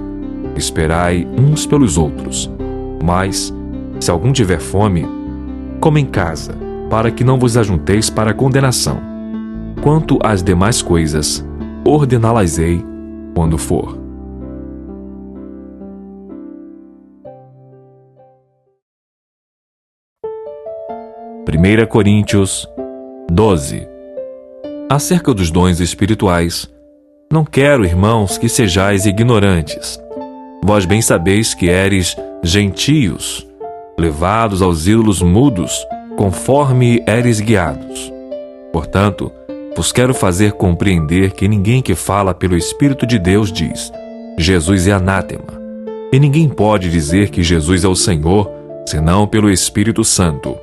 esperai uns pelos outros. Mas, se algum tiver fome, coma em casa, para que não vos ajunteis para a condenação. Quanto às demais coisas, ordená-las-ei quando for. Primeira Coríntios 12. Acerca dos dons espirituais, não quero, irmãos, que sejais ignorantes. Vós bem sabeis que éres gentios, levados aos ídolos mudos, conforme éres guiados. Portanto, vos quero fazer compreender que ninguém que fala pelo Espírito de Deus diz: Jesus é anátema. E ninguém pode dizer que Jesus é o Senhor, senão pelo Espírito Santo.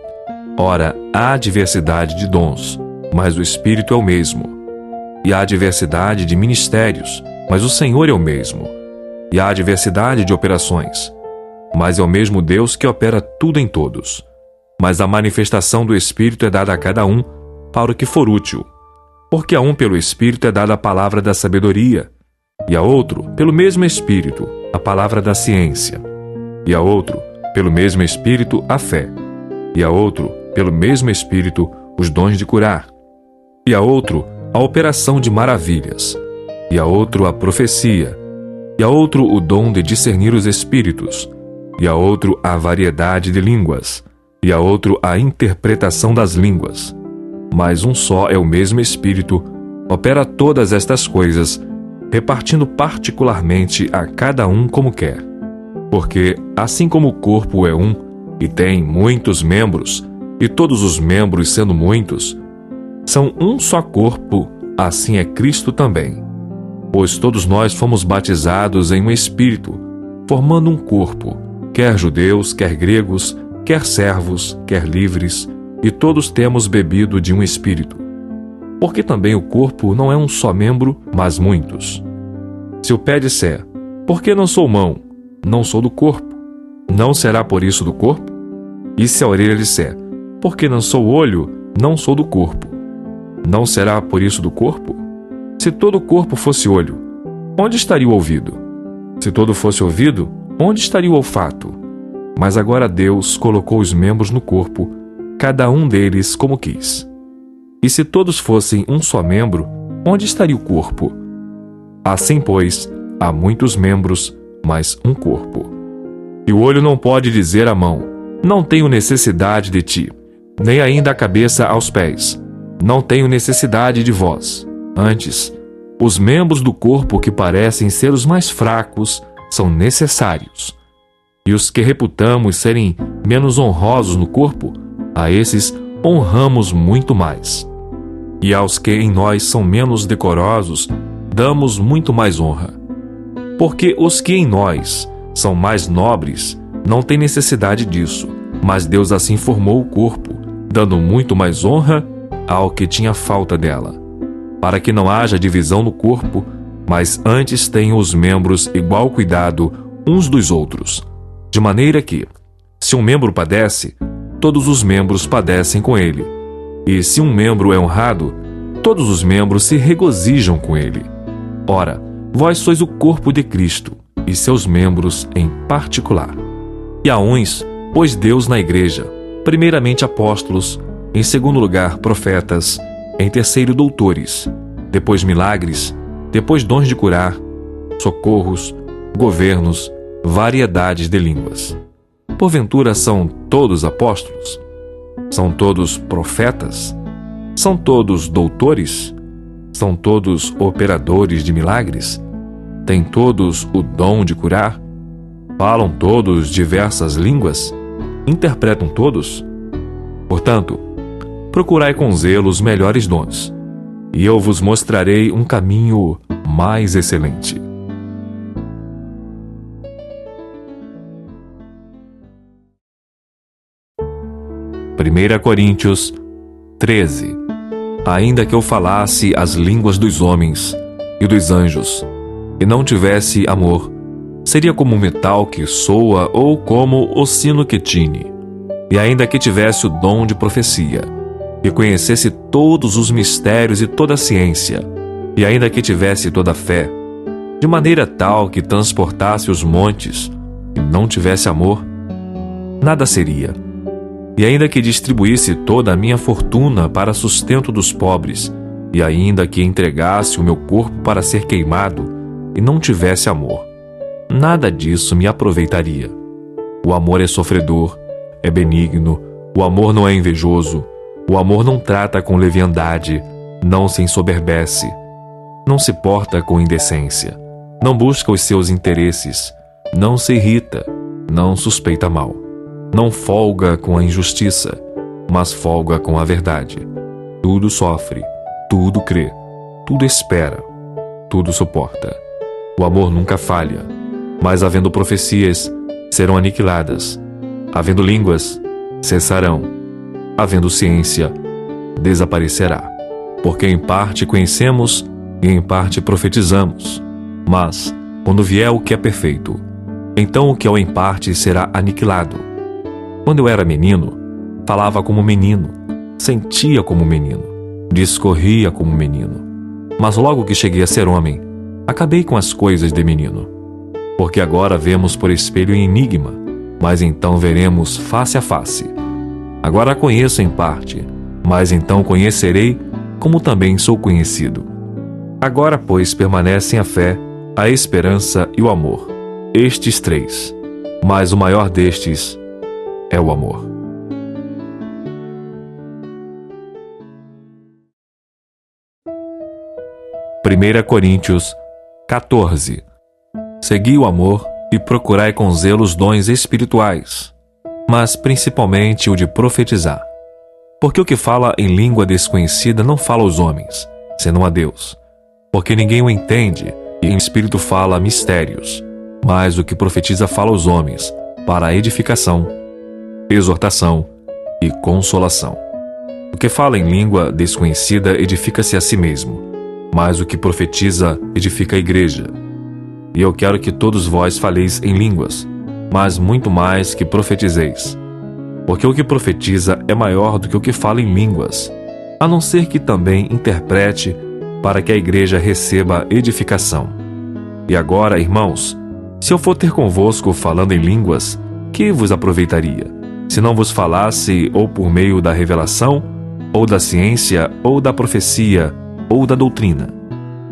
Ora, há diversidade de dons, mas o Espírito é o mesmo. E há diversidade de ministérios, mas o Senhor é o mesmo. E há diversidade de operações, mas é o mesmo Deus que opera tudo em todos. Mas a manifestação do Espírito é dada a cada um para o que for útil. Porque a um pelo Espírito é dada a palavra da sabedoria, e a outro, pelo mesmo Espírito, a palavra da ciência, e a outro, pelo mesmo Espírito, a fé, e a outro, pelo mesmo Espírito, os dons de curar, e a outro, a operação de maravilhas, e a outro, a profecia, e a outro, o dom de discernir os espíritos, e a outro, a variedade de línguas, e a outro, a interpretação das línguas. Mas um só é o mesmo Espírito, opera todas estas coisas, repartindo particularmente a cada um como quer. Porque, assim como o corpo é um, e tem muitos membros, e todos os membros, sendo muitos, são um só corpo, assim é Cristo também. Pois todos nós fomos batizados em um Espírito, formando um corpo, quer judeus, quer gregos, quer servos, quer livres, e todos temos bebido de um Espírito. Porque também o corpo não é um só membro, mas muitos. Se o pé disser: por que não sou mão? não sou do corpo, não será por isso do corpo? E se a orelha disser, porque não sou olho, não sou do corpo, não será por isso do corpo? Se todo o corpo fosse olho, onde estaria o ouvido? Se todo fosse ouvido, onde estaria o olfato? Mas agora Deus colocou os membros no corpo, cada um deles como quis. E se todos fossem um só membro, onde estaria o corpo? Assim, pois, há muitos membros, mas um corpo. E o olho não pode dizer à mão, não tenho necessidade de ti, nem ainda a cabeça aos pés, não tenho necessidade de vós. Antes, os membros do corpo que parecem ser os mais fracos são necessários. E os que reputamos serem menos honrosos no corpo, a esses honramos muito mais. E aos que em nós são menos decorosos, damos muito mais honra. Porque os que em nós são mais nobres não têm necessidade disso, mas Deus assim formou o corpo, dando muito mais honra ao que tinha falta dela, para que não haja divisão no corpo, mas antes tenham os membros igual cuidado uns dos outros, de maneira que, se um membro padece, todos os membros padecem com ele, e se um membro é honrado, todos os membros se regozijam com ele. Ora, vós sois o corpo de Cristo, e seus membros em particular. E a uns pôs Deus na igreja, primeiramente apóstolos, em segundo lugar profetas, em terceiro doutores, depois milagres, depois dons de curar, socorros, governos, variedades de línguas. Porventura são todos apóstolos? São todos profetas? São todos doutores? São todos operadores de milagres? Têm todos o dom de curar? Falam todos diversas línguas? Interpretam todos? Portanto, procurai com zelo os melhores dons, e eu vos mostrarei um caminho mais excelente. Primeira Coríntios 13. Ainda que eu falasse as línguas dos homens e dos anjos, e não tivesse amor, seria como um metal que soa ou como o sino que tine. E ainda que tivesse o dom de profecia, e conhecesse todos os mistérios e toda a ciência, e ainda que tivesse toda a fé, de maneira tal que transportasse os montes, e não tivesse amor, nada seria. E ainda que distribuísse toda a minha fortuna para sustento dos pobres, e ainda que entregasse o meu corpo para ser queimado, e não tivesse amor, nada disso me aproveitaria. O amor é sofredor, é benigno, o amor não é invejoso, o amor não trata com leviandade, não se ensoberbece, não se porta com indecência, não busca os seus interesses, não se irrita, não suspeita mal, não folga com a injustiça, mas folga com a verdade. Tudo sofre, tudo crê, tudo espera, tudo suporta. O amor nunca falha, mas havendo profecias, serão aniquiladas. Havendo línguas, cessarão. Havendo ciência, desaparecerá. Porque em parte conhecemos e em parte profetizamos. Mas, quando vier o que é perfeito, então o que é em parte será aniquilado. Quando eu era menino, falava como menino, sentia como menino, discorria como menino. Mas logo que cheguei a ser homem, acabei com as coisas de menino. Porque agora vemos por espelho em enigma, mas então veremos face a face. Agora conheço em parte, mas então conhecerei como também sou conhecido. Agora, pois, permanecem a fé, a esperança e o amor, estes três, mas o maior destes é o amor. Primeira Coríntios 14. Segui o amor e procurai com zelo os dons espirituais, mas principalmente o de profetizar. Porque o que fala em língua desconhecida não fala aos homens, senão a Deus. Porque ninguém o entende, e em espírito fala mistérios. Mas o que profetiza fala aos homens, para a edificação, exortação e consolação. O que fala em língua desconhecida edifica-se a si mesmo, mas o que profetiza edifica a igreja. E eu quero que todos vós faleis em línguas, mas muito mais que profetizeis. Porque o que profetiza é maior do que o que fala em línguas, a não ser que também interprete, para que a igreja receba edificação. E agora, irmãos, se eu for ter convosco falando em línguas, que vos aproveitaria? Se não vos falasse ou por meio da revelação, ou da ciência, ou da profecia, ou da doutrina.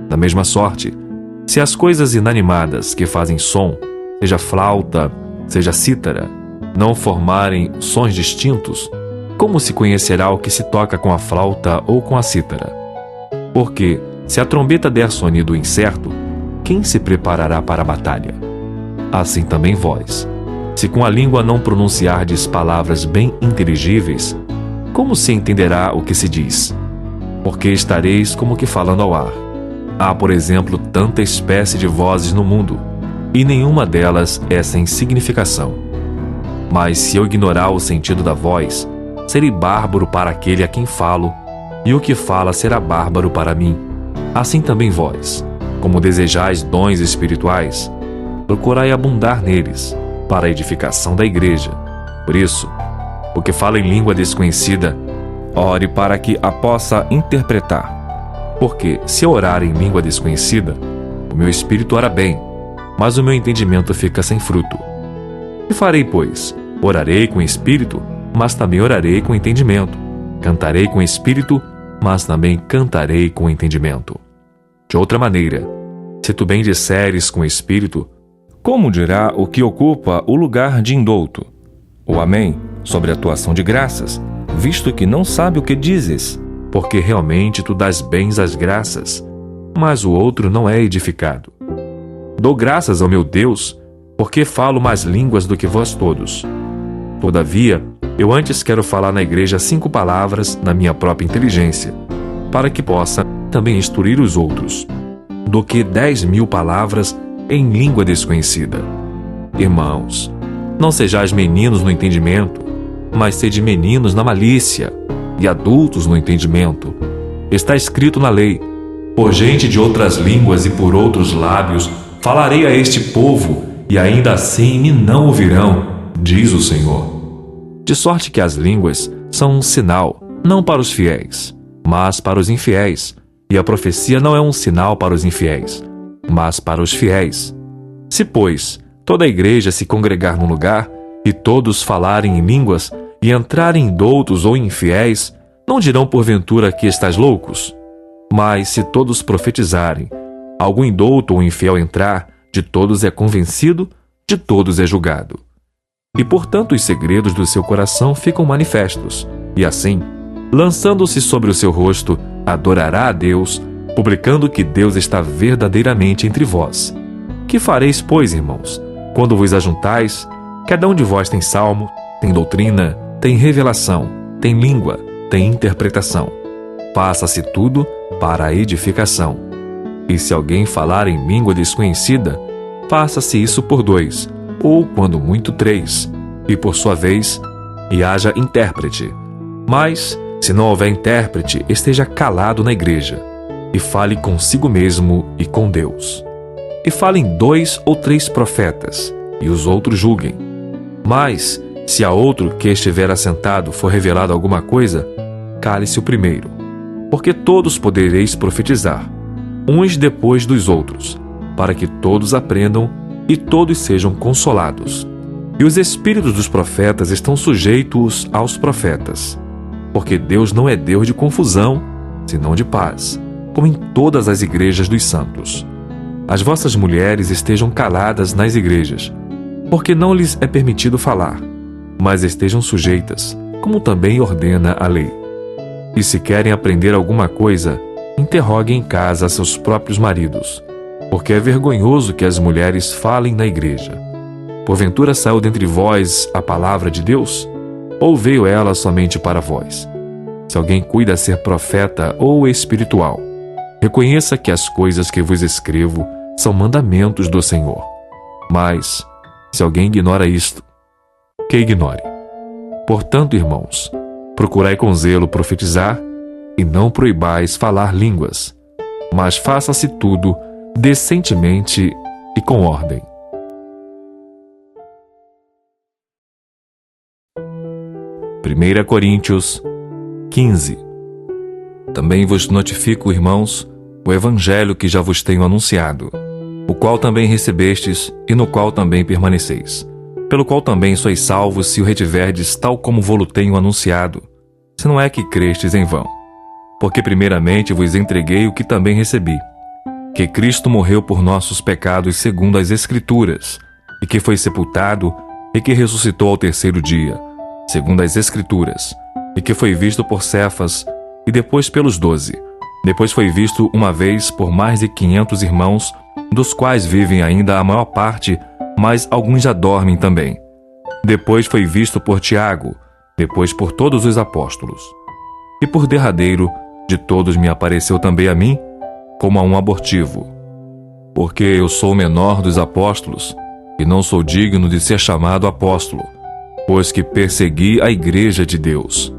Da mesma sorte, se as coisas inanimadas que fazem som, seja flauta, seja cítara, não formarem sons distintos, como se conhecerá o que se toca com a flauta ou com a cítara? Porque, se a trombeta der sonido incerto, quem se preparará para a batalha? Assim também vós. Se com a língua não pronunciardes palavras bem inteligíveis, como se entenderá o que se diz? Porque estareis como que falando ao ar. Há, por exemplo, tanta espécie de vozes no mundo, e nenhuma delas é sem significação. Mas se eu ignorar o sentido da voz, serei bárbaro para aquele a quem falo, e o que fala será bárbaro para mim. Assim também vós, como desejais dons espirituais, procurai abundar neles, para a edificação da igreja. Por isso, o que fala em língua desconhecida, ore para que a possa interpretar. Porque, se eu orar em língua desconhecida, o meu espírito ora bem, mas o meu entendimento fica sem fruto. Que farei, pois? Orarei com espírito, mas também orarei com entendimento. Cantarei com espírito, mas também cantarei com entendimento. De outra maneira, se tu bem disseres com espírito, como dirá o que ocupa o lugar de indouto? O amém sobre a tua ação de graças, visto que não sabe o que dizes, porque realmente tu dás bens às graças, mas o outro não é edificado. Dou graças ao meu Deus, porque falo mais línguas do que vós todos. Todavia, eu antes quero falar na igreja 5 palavras na minha própria inteligência, para que possa também instruir os outros, do que 10.000 palavras em língua desconhecida. Irmãos, não sejais meninos no entendimento, mas sede meninos na malícia, e adultos no entendimento. Está escrito na lei: por gente de outras línguas e por outros lábios falarei a este povo, e ainda assim me não ouvirão, diz o Senhor. De sorte que as línguas são um sinal, não para os fiéis, mas para os infiéis, e a profecia não é um sinal para os infiéis, mas para os fiéis. Se, pois, toda a igreja se congregar num lugar, e todos falarem em línguas, e entrarem doutos ou infiéis, não dirão porventura que estás loucos? Mas se todos profetizarem, algum indouto ou infiel entrar, de todos é convencido, de todos é julgado. E portanto os segredos do seu coração ficam manifestos, e assim, lançando-se sobre o seu rosto, adorará a Deus, publicando que Deus está verdadeiramente entre vós. Que fareis, pois, irmãos, quando vos ajuntais? Cada um de vós tem salmo, tem doutrina, tem revelação, tem língua, tem interpretação. Faça-se tudo para a edificação. E se alguém falar em língua desconhecida, faça-se isso por 2, ou quando muito 3, e por sua vez, e haja intérprete. Mas, se não houver intérprete, esteja calado na igreja, e fale consigo mesmo e com Deus. E falem 2 ou 3 profetas, e os outros julguem. Mas, se a outro que estiver assentado for revelado alguma coisa, cale-se o primeiro, porque todos podereis profetizar, uns depois dos outros, para que todos aprendam e todos sejam consolados. E os espíritos dos profetas estão sujeitos aos profetas, porque Deus não é Deus de confusão, senão de paz, como em todas as igrejas dos santos. As vossas mulheres estejam caladas nas igrejas, porque não lhes é permitido falar, mas estejam sujeitas, como também ordena a lei. E se querem aprender alguma coisa, interroguem em casa seus próprios maridos, porque é vergonhoso que as mulheres falem na igreja. Porventura saiu dentre vós a palavra de Deus? Ou veio ela somente para vós? Se alguém cuida ser profeta ou espiritual, reconheça que as coisas que vos escrevo são mandamentos do Senhor. Mas, se alguém ignora isto, que ignore. Portanto, irmãos, procurai com zelo profetizar, e não proibais falar línguas, mas faça-se tudo decentemente e com ordem. Primeira Coríntios 15. Também vos notifico, irmãos, o evangelho que já vos tenho anunciado, o qual também recebestes e no qual também permaneceis, pelo qual também sois salvos se o retiverdes tal como vou-lo tenho anunciado, se não é que crestes em vão. Porque primeiramente vos entreguei o que também recebi, que Cristo morreu por nossos pecados segundo as Escrituras, e que foi sepultado e que ressuscitou ao terceiro dia, segundo as Escrituras, e que foi visto por Cefas e depois pelos 12. Depois foi visto uma vez por mais de 500 irmãos, dos quais vivem ainda a maior parte, mas alguns já dormem também. Depois foi visto por Tiago, depois por todos os apóstolos. E por derradeiro, de todos me apareceu também a mim, como a um abortivo. Porque eu sou o menor dos apóstolos, e não sou digno de ser chamado apóstolo, pois que persegui a igreja de Deus.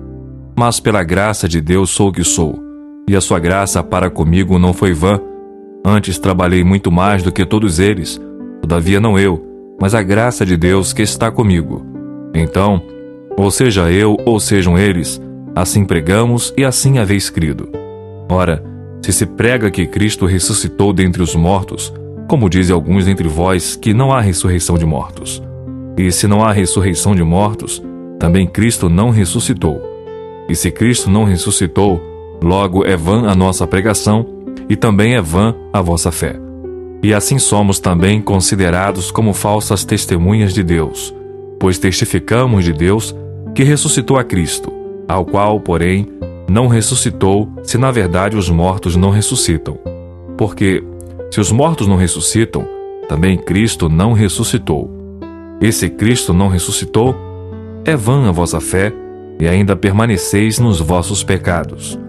Mas pela graça de Deus sou o que sou, e a sua graça para comigo não foi vã. Antes trabalhei muito mais do que todos eles, todavia não eu, mas a graça de Deus que está comigo. Então, ou seja eu, ou sejam eles, assim pregamos e assim haveis crido. Ora, se prega que Cristo ressuscitou dentre os mortos, como dizem alguns entre vós que não há ressurreição de mortos. E se não há ressurreição de mortos, também Cristo não ressuscitou. E se Cristo não ressuscitou, logo é vã a nossa pregação, e também é vã a vossa fé. E assim somos também considerados como falsas testemunhas de Deus, pois testificamos de Deus que ressuscitou a Cristo, ao qual, porém, não ressuscitou, se na verdade os mortos não ressuscitam. Porque, se os mortos não ressuscitam, também Cristo não ressuscitou. E se Cristo não ressuscitou, é vã a vossa fé, e ainda permaneceis nos vossos pecados.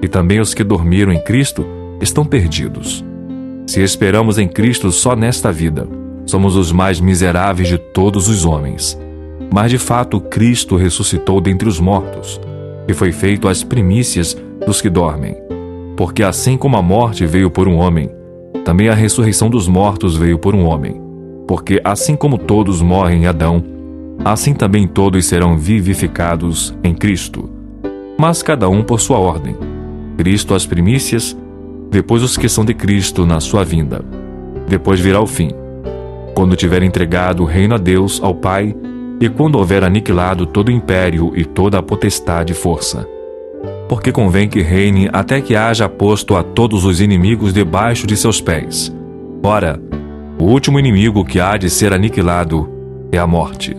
E também os que dormiram em Cristo estão perdidos. Se esperamos em Cristo só nesta vida, somos os mais miseráveis de todos os homens. Mas de fato Cristo ressuscitou dentre os mortos, e foi feito as primícias dos que dormem. Porque assim como a morte veio por um homem, também a ressurreição dos mortos veio por um homem. Porque assim como todos morrem em Adão, assim também todos serão vivificados em Cristo. Mas cada um por sua ordem. Cristo as primícias, depois os que são de Cristo na sua vinda. Depois virá o fim, quando tiver entregado o reino a Deus, ao Pai, e quando houver aniquilado todo o império e toda a potestade e força. Porque convém que reine até que haja posto a todos os inimigos debaixo de seus pés. Ora, o último inimigo que há de ser aniquilado é a morte,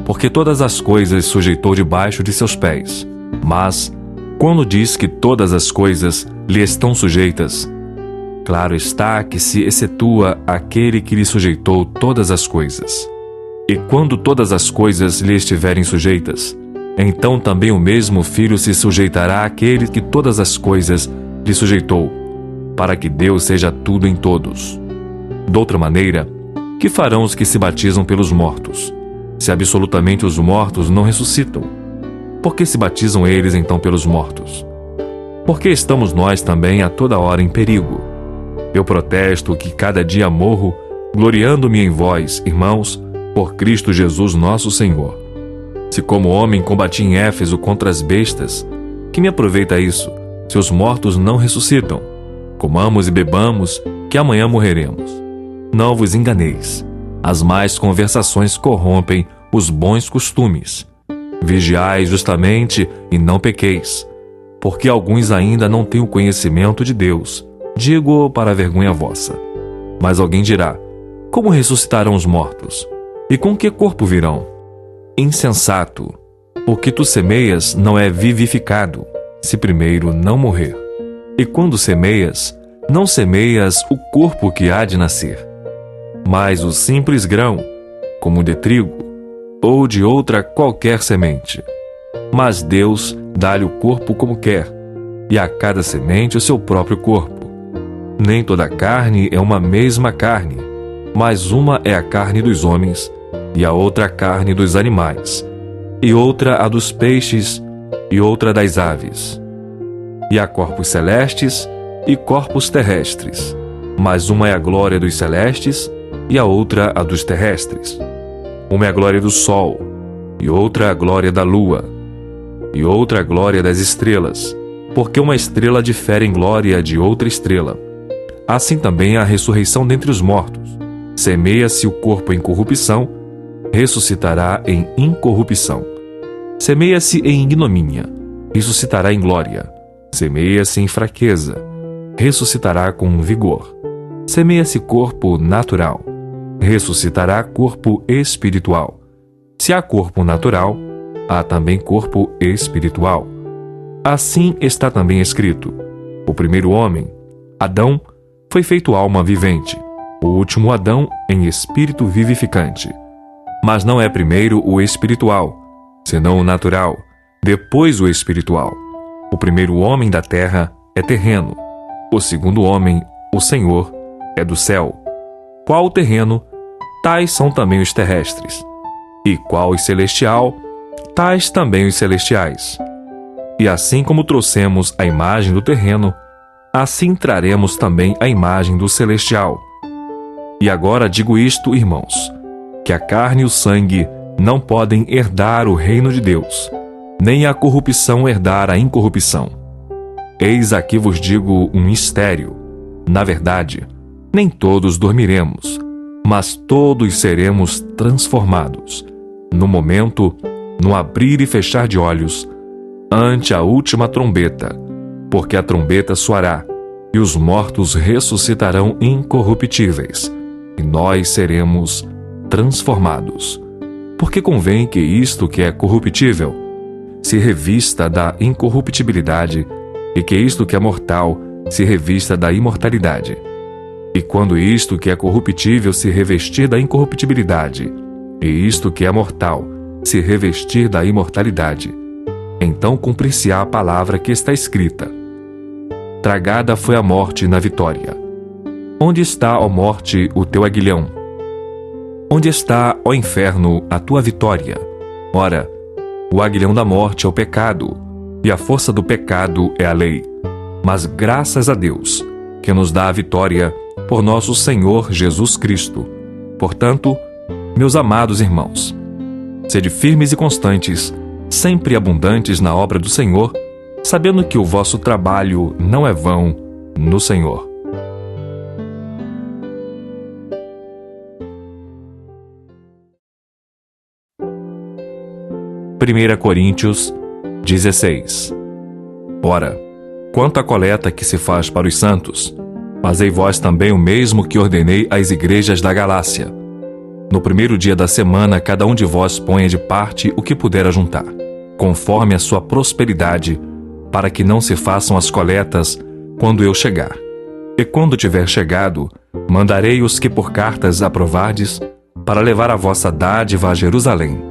porque todas as coisas sujeitou debaixo de seus pés. Mas, quando diz que todas as coisas lhe estão sujeitas, claro está que se excetua aquele que lhe sujeitou todas as coisas. E quando todas as coisas lhe estiverem sujeitas, então também o mesmo Filho se sujeitará àquele que todas as coisas lhe sujeitou, para que Deus seja tudo em todos. Doutra maneira, que farão os que se batizam pelos mortos, se absolutamente os mortos não ressuscitam? Por que se batizam eles então pelos mortos? Porque estamos nós também a toda hora em perigo. Eu protesto que cada dia morro, gloriando-me em vós, irmãos, por Cristo Jesus nosso Senhor. Se como homem combati em Éfeso contra as bestas, que me aproveita isso, se os mortos não ressuscitam? Comamos e bebamos, que amanhã morreremos. Não vos enganeis, as más conversações corrompem os bons costumes. Vigiai justamente e não pequeis, porque alguns ainda não têm o conhecimento de Deus. Digo para a vergonha vossa. Mas alguém dirá: como ressuscitarão os mortos? E com que corpo virão? Insensato! O que tu semeias não é vivificado, se primeiro não morrer. E quando semeias, não semeias o corpo que há de nascer, mas o simples grão, como de trigo, ou de outra qualquer semente. Mas Deus dá-lhe o corpo como quer, e a cada semente o seu próprio corpo. Nem toda a carne é uma mesma carne, mas uma é a carne dos homens, e a outra a carne dos animais, e outra a dos peixes, e outra das aves. E há corpos celestes e corpos terrestres, mas uma é a glória dos celestes, e a outra a dos terrestres. Uma é a glória do sol, e outra a glória da lua, e outra a glória das estrelas, porque uma estrela difere em glória de outra estrela. Assim também a ressurreição dentre os mortos. Semeia-se o corpo em corrupção, ressuscitará em incorrupção. Semeia-se em ignomínia, ressuscitará em glória. Semeia-se em fraqueza, ressuscitará com vigor. Semeia-se corpo natural, ressuscitará corpo espiritual. Se há corpo natural, há também corpo espiritual. Assim está também escrito: o primeiro homem, Adão, foi feito alma vivente, o último Adão em espírito vivificante. Mas não é primeiro o espiritual, senão o natural, depois o espiritual. O primeiro homem da terra é terreno, o segundo homem, o Senhor, é do céu. Qual o terreno, tais são também os terrestres. E qual o celestial, tais também os celestiais. E assim como trouxemos a imagem do terreno, assim traremos também a imagem do celestial. E agora digo isto, irmãos, que a carne e o sangue não podem herdar o reino de Deus, nem a corrupção herdar a incorrupção. Eis aqui vos digo um mistério. Na verdade, nem todos dormiremos, mas todos seremos transformados, no momento, no abrir e fechar de olhos, ante a última trombeta, porque a trombeta soará, e os mortos ressuscitarão incorruptíveis, e nós seremos transformados. Porque convém que isto que é corruptível se revista da incorruptibilidade, e que isto que é mortal se revista da imortalidade. E quando isto que é corruptível se revestir da incorruptibilidade, e isto que é mortal se revestir da imortalidade, então cumprir-se-á a palavra que está escrita: tragada foi a morte na vitória. Onde está, ó morte, o teu aguilhão? Onde está, ó inferno, a tua vitória? Ora, o aguilhão da morte é o pecado, e a força do pecado é a lei. Mas graças a Deus, que nos dá a vitória por nosso Senhor Jesus Cristo. Portanto, meus amados irmãos, sede firmes e constantes, sempre abundantes na obra do Senhor, sabendo que o vosso trabalho não é vão no Senhor. Primeira Coríntios 16. Ora, quanto à coleta que se faz para os santos, fazei vós também o mesmo que ordenei às igrejas da Galácia. No primeiro dia da semana, cada um de vós ponha de parte o que puder ajuntar, conforme a sua prosperidade, para que não se façam as coletas quando eu chegar. E quando tiver chegado, mandarei os que por cartas aprovardes, para levar a vossa dádiva a Jerusalém.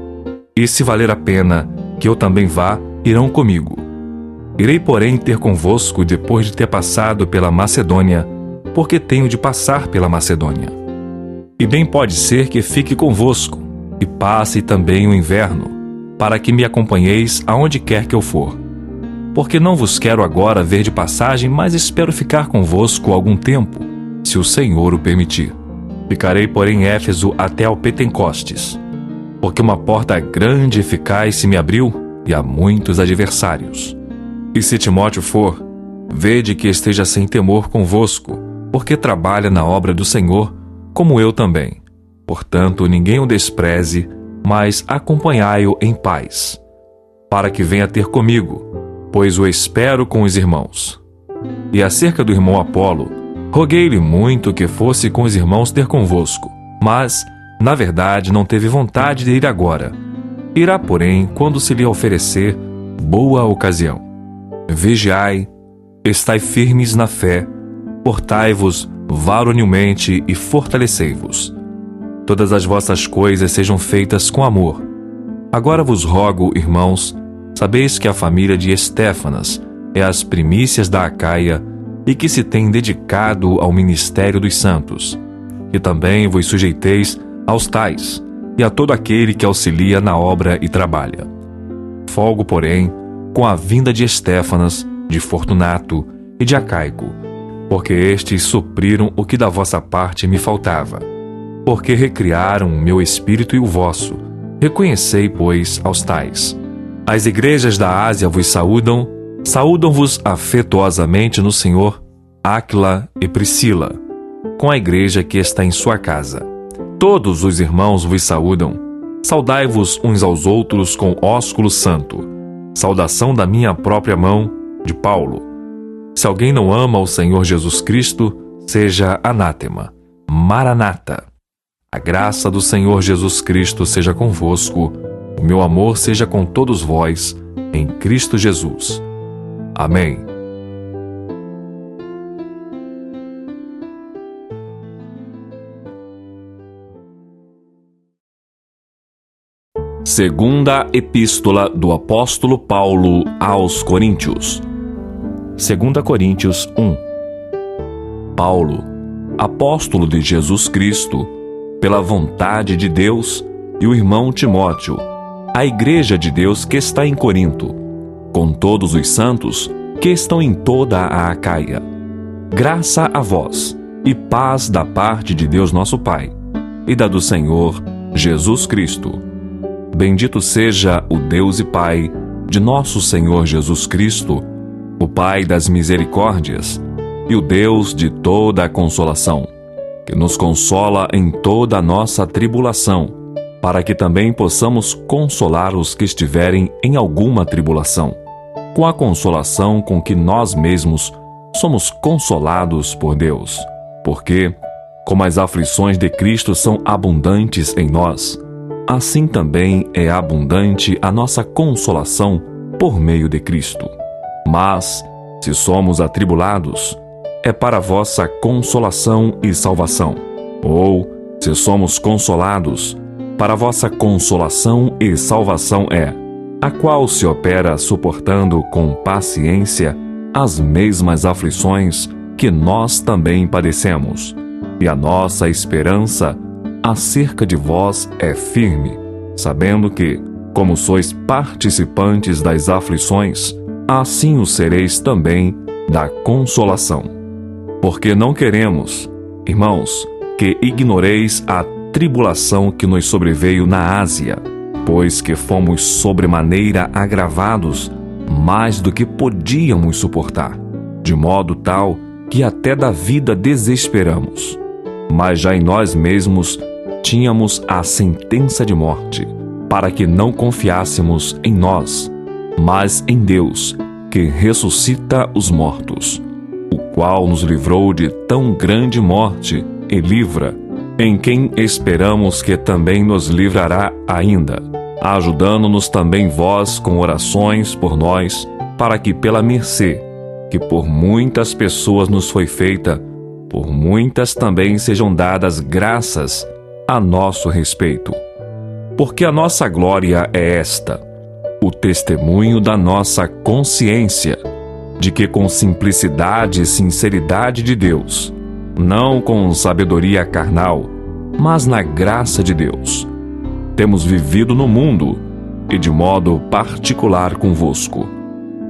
E se valer a pena que eu também vá, irão comigo. Irei, porém, ter convosco depois de ter passado pela Macedônia, porque tenho de passar pela Macedônia. E bem pode ser que fique convosco, e passe também o inverno, para que me acompanheis aonde quer que eu for. Porque não vos quero agora ver de passagem, mas espero ficar convosco algum tempo, se o Senhor o permitir. Ficarei, porém, em Éfeso até ao Pentecostes, porque uma porta grande e eficaz se me abriu, e há muitos adversários. E se Timóteo for, vede que esteja sem temor convosco, porque trabalha na obra do Senhor, como eu também. Portanto, ninguém o despreze, mas acompanhai-o em paz, para que venha ter comigo, pois o espero com os irmãos. E acerca do irmão Apolo, roguei-lhe muito que fosse com os irmãos ter convosco, mas, na verdade, não teve vontade de ir agora. Irá, porém, quando se lhe oferecer boa ocasião. Vigiai, estai firmes na fé, portai-vos varonilmente e fortalecei-vos. Todas as vossas coisas sejam feitas com amor. Agora vos rogo, irmãos, sabeis que a família de Estéfanas é as primícias da Acaia e que se tem dedicado ao ministério dos santos. E também vos sujeiteis aos tais, e a todo aquele que auxilia na obra e trabalha. Folgo, porém, com a vinda de Estéfanas, de Fortunato e de Acaico, porque estes supriram o que da vossa parte me faltava. porque recriaram meu espírito e o vosso. Reconhecei, pois, aos tais. As igrejas da Ásia vos saúdam, saúdam-vos afetuosamente no Senhor, Áquila e Priscila, com a igreja que está em sua casa. Todos os irmãos vos saúdam. Saudai-vos uns aos outros com ósculo santo. Saudação da minha própria mão, de Paulo. Se alguém não ama o Senhor Jesus Cristo, seja anátema. Maranata. A graça do Senhor Jesus Cristo seja convosco. O meu amor seja com todos vós, em Cristo Jesus. Amém. Segunda Epístola do Apóstolo Paulo aos Coríntios. 2 Coríntios 1. Paulo, apóstolo de Jesus Cristo, pela vontade de Deus, e o irmão Timóteo, a igreja de Deus que está em Corinto, com todos os santos que estão em toda a Acaia. Graça a vós e paz da parte de Deus nosso Pai e da do Senhor Jesus Cristo. Bendito seja o Deus e Pai de nosso Senhor Jesus Cristo, o Pai das misericórdias e o Deus de toda a consolação, que nos consola em toda a nossa tribulação, para que também possamos consolar os que estiverem em alguma tribulação, com a consolação com que nós mesmos somos consolados por Deus. Porque, como as aflições de Cristo são abundantes em nós, assim também é abundante a nossa consolação por meio de Cristo. Mas, se somos atribulados, é para vossa consolação e salvação. Ou, se somos consolados, para vossa consolação e salvação é, a qual se opera suportando com paciência as mesmas aflições que nós também padecemos. E a nossa esperança acerca de vós é firme, sabendo que, como sois participantes das aflições, assim o sereis também da consolação. Porque não queremos, irmãos, que ignoreis a tribulação que nos sobreveio na Ásia, pois que fomos sobremaneira agravados mais do que podíamos suportar, de modo tal que até da vida desesperamos. Mas já em nós mesmos tínhamos a sentença de morte, para que não confiássemos em nós, mas em Deus, que ressuscita os mortos, o qual nos livrou de tão grande morte e livra, em quem esperamos que também nos livrará ainda, ajudando-nos também vós com orações por nós, para que pela mercê, que por muitas pessoas nos foi feita, por muitas também sejam dadas graças a nosso respeito. Porque a nossa glória é esta, o testemunho da nossa consciência, de que com simplicidade e sinceridade de Deus, não com sabedoria carnal, mas na graça de Deus, temos vivido no mundo e de modo particular convosco.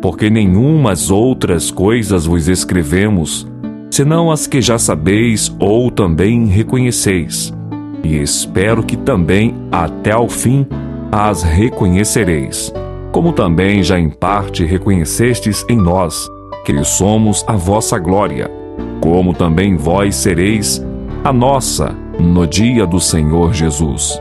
Porque nenhumas outras coisas vos escrevemos, senão as que já sabeis ou também reconheceis, e espero que também até ao fim as reconhecereis, como também já em parte reconhecestes em nós, que somos a vossa glória, como também vós sereis a nossa no dia do Senhor Jesus.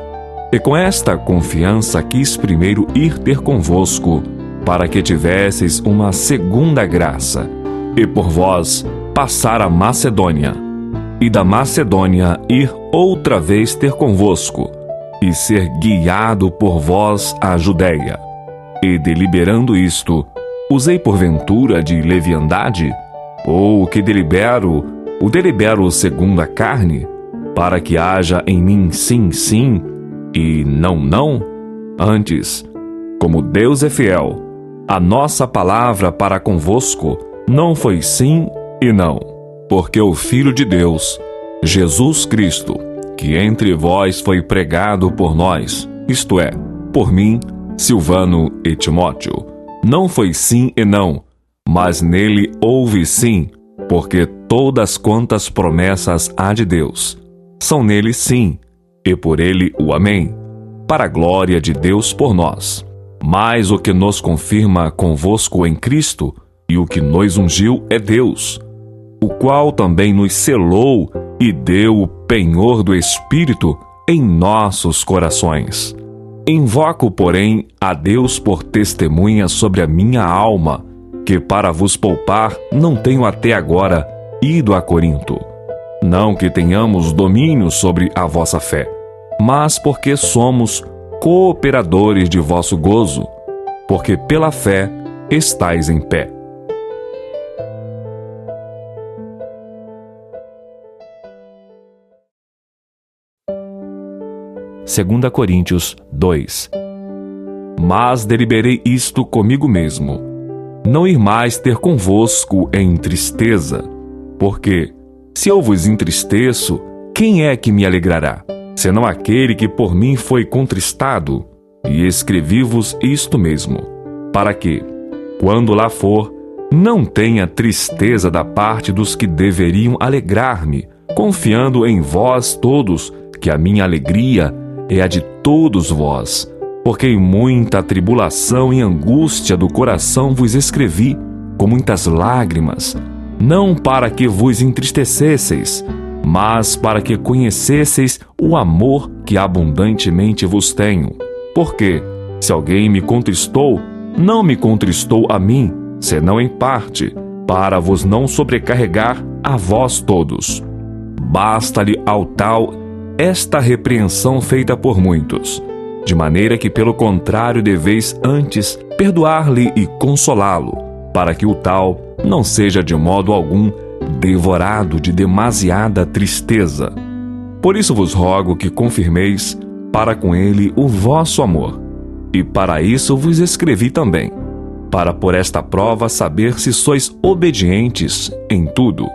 E com esta confiança quis primeiro ir ter convosco, para que tivesseis uma segunda graça, e por vós passar a Macedônia, e da Macedônia ir outra vez ter convosco, e ser guiado por vós à Judéia. E deliberando isto, usei porventura de leviandade? Ou o que delibero, o delibero segundo a carne, para que haja em mim sim, sim, e não, não? Antes, como Deus é fiel, a nossa palavra para convosco não foi sim e não, porque o Filho de Deus, Jesus Cristo, que entre vós foi pregado por nós, isto é, por mim, Silvano e Timóteo, não foi sim e não, mas nele houve sim, porque todas quantas promessas há de Deus, são nele sim, e por ele o Amém, para a glória de Deus por nós. Mas o que nos confirma convosco em Cristo e o que nos ungiu é Deus, o qual também nos selou e deu o penhor do Espírito em nossos corações. Invoco, porém, a Deus por testemunha sobre a minha alma, que para vos poupar não tenho até agora ido a Corinto. Não que tenhamos domínio sobre a vossa fé, mas porque somos cooperadores de vosso gozo, porque pela fé estais em pé. Segunda Coríntios 2. Mas deliberei isto comigo mesmo, não ir mais ter convosco em tristeza, porque, se eu vos entristeço, quem é que me alegrará, senão aquele que por mim foi contristado? E escrevi-vos isto mesmo, para que, quando lá for, não tenha tristeza da parte dos que deveriam alegrar-me, confiando em vós todos, que a minha alegria é a de todos vós, porque em muita tribulação e angústia do coração vos escrevi, com muitas lágrimas, não para que vos entristecesseis, mas para que conhecesseis o amor que abundantemente vos tenho. Porque, se alguém me contristou, não me contristou a mim, senão em parte, para vos não sobrecarregar a vós todos. Basta-lhe ao tal esta repreensão feita por muitos, de maneira que, pelo contrário, deveis antes perdoar-lhe e consolá-lo, para que o tal não seja de modo algum devorado de demasiada tristeza. Por isso vos rogo que confirmeis para com ele o vosso amor. E para isso vos escrevi também, para por esta prova saber se sois obedientes em tudo.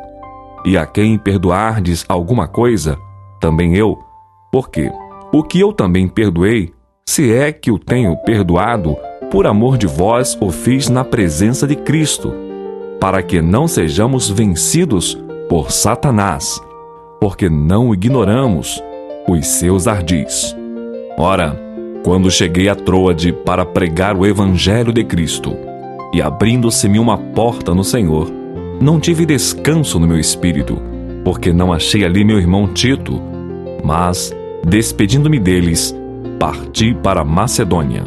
E a quem perdoardes alguma coisa, também eu, porque o que eu também perdoei, se é que o tenho perdoado, por amor de vós o fiz na presença de Cristo, para que não sejamos vencidos por Satanás, porque não ignoramos os seus ardis. Ora, quando cheguei a Troade para pregar o Evangelho de Cristo, e abrindo-se-me uma porta no Senhor, não tive descanso no meu espírito, porque não achei ali meu irmão Tito, mas, despedindo-me deles, parti para Macedônia.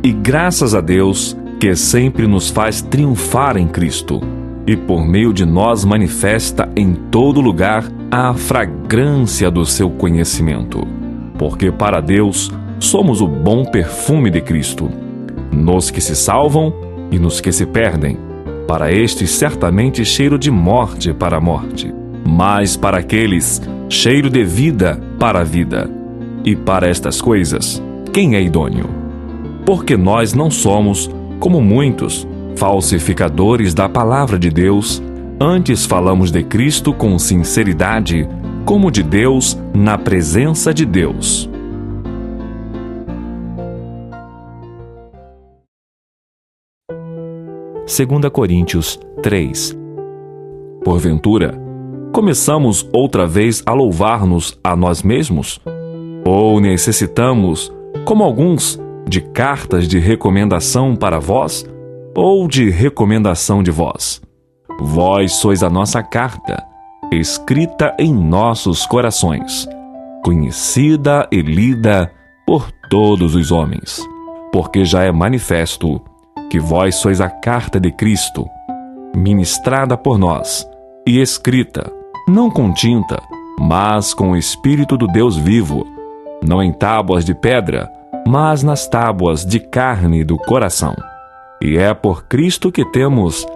E graças a Deus, que sempre nos faz triunfar em Cristo, e por meio de nós manifesta em todo lugar a fragrância do seu conhecimento. Porque para Deus somos o bom perfume de Cristo, nos que se salvam e nos que se perdem. Para estes certamente cheiro de morte para a morte, mas para aqueles cheiro de vida para a vida. E para estas coisas, quem é idôneo? Porque nós não somos, como muitos, falsificadores da palavra de Deus, antes falamos de Cristo com sinceridade, como de Deus na presença de Deus. Segunda Coríntios 3. Porventura, começamos outra vez a louvar-nos a nós mesmos? Ou necessitamos, como alguns, de cartas de recomendação para vós, ou de recomendação de vós? Vós sois a nossa carta, escrita em nossos corações, conhecida e lida por todos os homens, porque já é manifesto que vós sois a carta de Cristo, ministrada por nós, e escrita, não com tinta, mas com o Espírito do Deus vivo, não em tábuas de pedra, mas nas tábuas de carne do coração. E é por Cristo que temos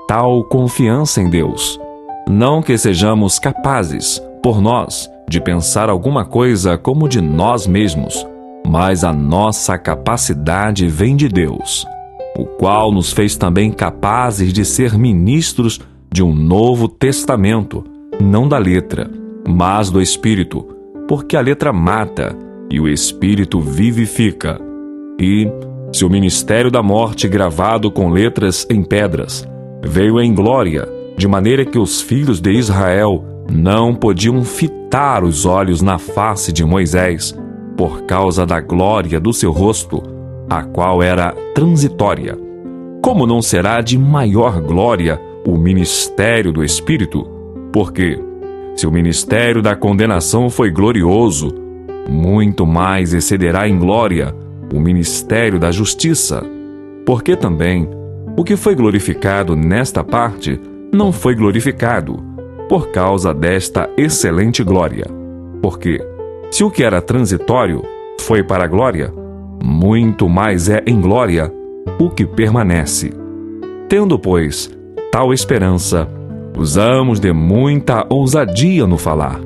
tal confiança em Deus. Não que sejamos capazes, por nós, de pensar alguma coisa como de nós mesmos, mas a nossa capacidade vem de Deus, o qual nos fez também capazes de ser ministros de um novo testamento, não da letra, mas do Espírito, porque a letra mata e o Espírito vivifica. E, se o ministério da morte gravado com letras em pedras veio em glória, de maneira que os filhos de Israel não podiam fitar os olhos na face de Moisés, por causa da glória do seu rosto, a qual era transitória. Como não será de maior glória o ministério do Espírito? Porque, se o ministério da condenação foi glorioso, muito mais excederá em glória o ministério da justiça. Porque também o que foi glorificado nesta parte não foi glorificado por causa desta excelente glória. Porque, se o que era transitório foi para a glória, muito mais é em glória o que permanece. Tendo, pois, tal esperança, usamos de muita ousadia no falar.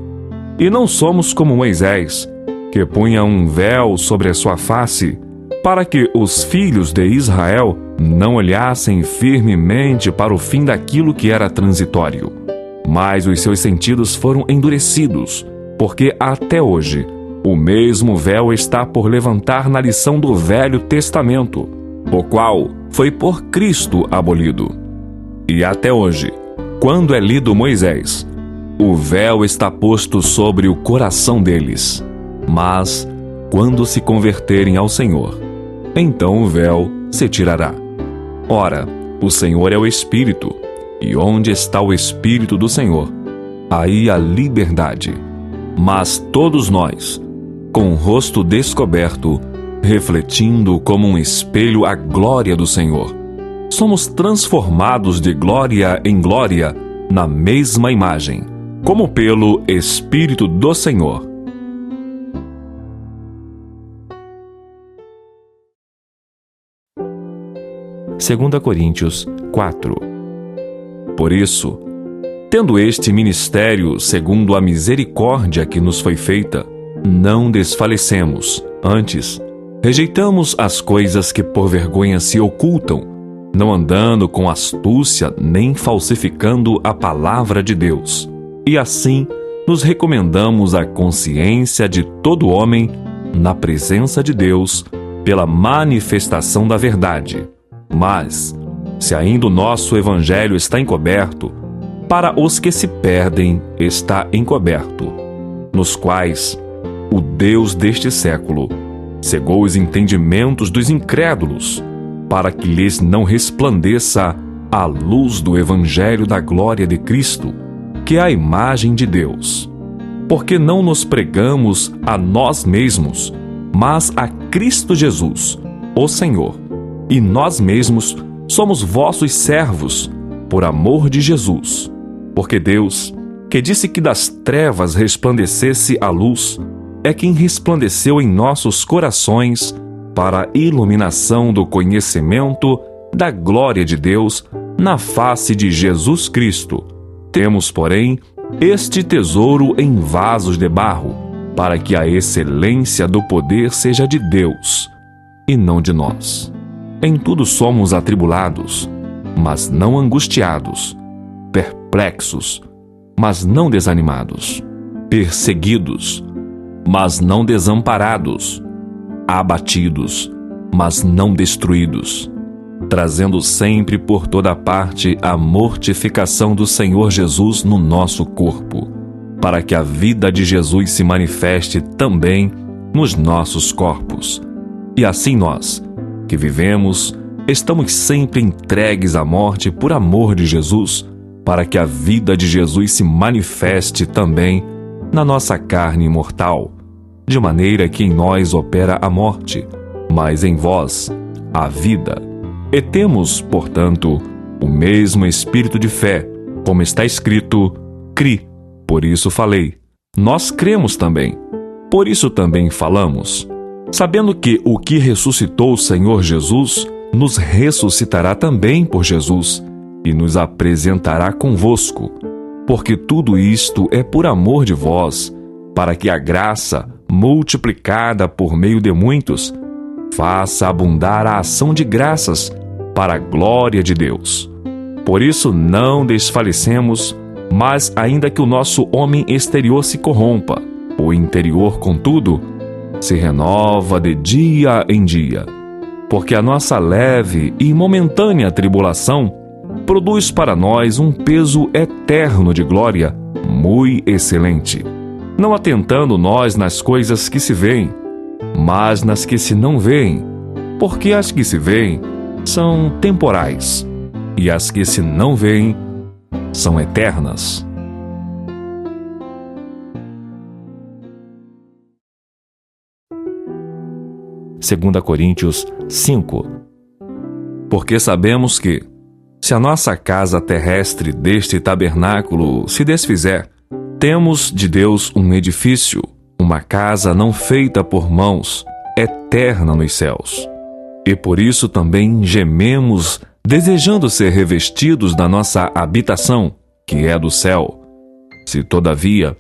E não somos como Moisés, que punha um véu sobre a sua face, para que os filhos de Israel não olhassem firmemente para o fim daquilo que era transitório. Mas os seus sentidos foram endurecidos, porque até hoje o mesmo véu está por levantar na lição do Velho Testamento, o qual foi por Cristo abolido. E até hoje, quando é lido Moisés, o véu está posto sobre o coração deles. Mas, quando se converterem ao Senhor, então o véu se tirará. Ora, o Senhor é o Espírito, e onde está o Espírito do Senhor, aí a liberdade. Mas todos nós, com o rosto descoberto, refletindo como um espelho a glória do Senhor, somos transformados de glória em glória na mesma imagem, como pelo Espírito do Senhor. Segunda Coríntios 4. Por isso, tendo este ministério segundo a misericórdia que nos foi feita, não desfalecemos, antes, rejeitamos as coisas que por vergonha se ocultam, não andando com astúcia nem falsificando a palavra de Deus. E assim, nos recomendamos à consciência de todo homem, na presença de Deus, pela manifestação da verdade. Mas, se ainda o nosso evangelho está encoberto, para os que se perdem está encoberto, nos quais o Deus deste século cegou os entendimentos dos incrédulos, para que lhes não resplandeça a luz do evangelho da glória de Cristo, que é a imagem de Deus. Porque não nos pregamos a nós mesmos, mas a Cristo Jesus, o Senhor, e nós mesmos somos vossos servos, por amor de Jesus. Porque Deus, que disse que das trevas resplandecesse a luz, é quem resplandeceu em nossos corações para a iluminação do conhecimento da glória de Deus na face de Jesus Cristo. Temos, porém, este tesouro em vasos de barro, para que a excelência do poder seja de Deus, e não de nós. Em tudo somos atribulados, mas não angustiados, perplexos, mas não desanimados, perseguidos, mas não desamparados, abatidos, mas não destruídos, trazendo sempre por toda parte a mortificação do Senhor Jesus no nosso corpo, para que a vida de Jesus se manifeste também nos nossos corpos. E assim nós, que vivemos, estamos sempre entregues à morte por amor de Jesus, para que a vida de Jesus se manifeste também na nossa carne mortal, de maneira que em nós opera a morte, mas em vós a vida. E temos, portanto, o mesmo espírito de fé, como está escrito: cri, por isso falei. Nós cremos também, por isso também falamos, sabendo que o que ressuscitou o Senhor Jesus nos ressuscitará também por Jesus e nos apresentará convosco, porque tudo isto é por amor de vós, para que a graça, multiplicada por meio de muitos, faça abundar a ação de graças para a glória de Deus. Por isso não desfalecemos, mas ainda que o nosso homem exterior se corrompa, o interior, contudo, se renova de dia em dia, porque a nossa leve e momentânea tribulação produz para nós um peso eterno de glória muito excelente, não atentando nós nas coisas que se veem, mas nas que se não veem, porque as que se veem são temporais, e as que se não veem são eternas. Segunda Coríntios 5. Porque sabemos que, se a nossa casa terrestre deste tabernáculo se desfizer, temos de Deus um edifício, uma casa não feita por mãos, eterna nos céus. E por isso também gememos, desejando ser revestidos da nossa habitação, que é do céu. Se, todavia,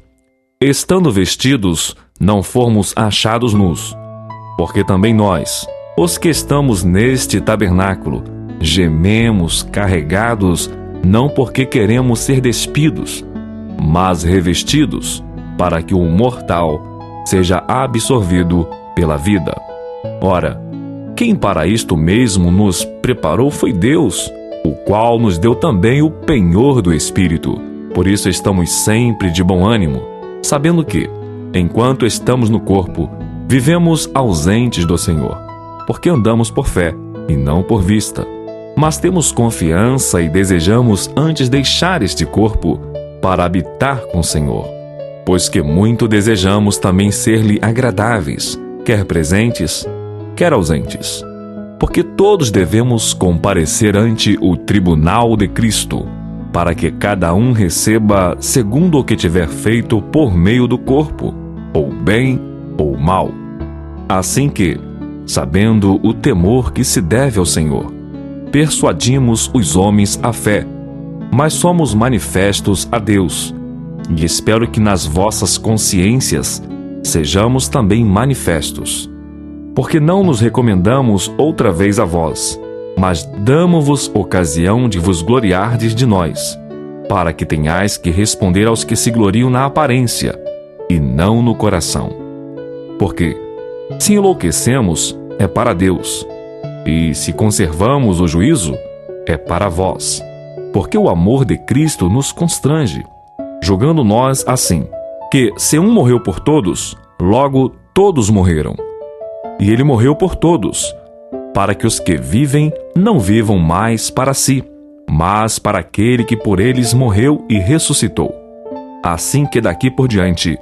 estando vestidos, não formos achados nus, porque também nós, os que estamos neste tabernáculo, gememos carregados, não porque queremos ser despidos, mas revestidos, para que o mortal seja absorvido pela vida. Ora, quem para isto mesmo nos preparou foi Deus, o qual nos deu também o penhor do Espírito. Por isso estamos sempre de bom ânimo, sabendo que, enquanto estamos no corpo, vivemos ausentes do Senhor, porque andamos por fé e não por vista. Mas temos confiança e desejamos antes deixar este corpo para habitar com o Senhor, pois que muito desejamos também ser-lhe agradáveis, quer presentes, quer ausentes. Porque todos devemos comparecer ante o tribunal de Cristo, para que cada um receba segundo o que tiver feito por meio do corpo, ou bem ou mal. Assim que, sabendo o temor que se deve ao Senhor, persuadimos os homens à fé, mas somos manifestos a Deus, e espero que nas vossas consciências sejamos também manifestos. Porque não nos recomendamos outra vez a vós, mas damo-vos ocasião de vos gloriardes de nós, para que tenhais que responder aos que se gloriam na aparência, e não no coração. Porque, se enlouquecemos, é para Deus, e se conservamos o juízo, é para vós. Porque o amor de Cristo nos constrange, julgando nós assim, que se um morreu por todos, logo todos morreram. E ele morreu por todos, para que os que vivem não vivam mais para si, mas para aquele que por eles morreu e ressuscitou. Assim que daqui por diante,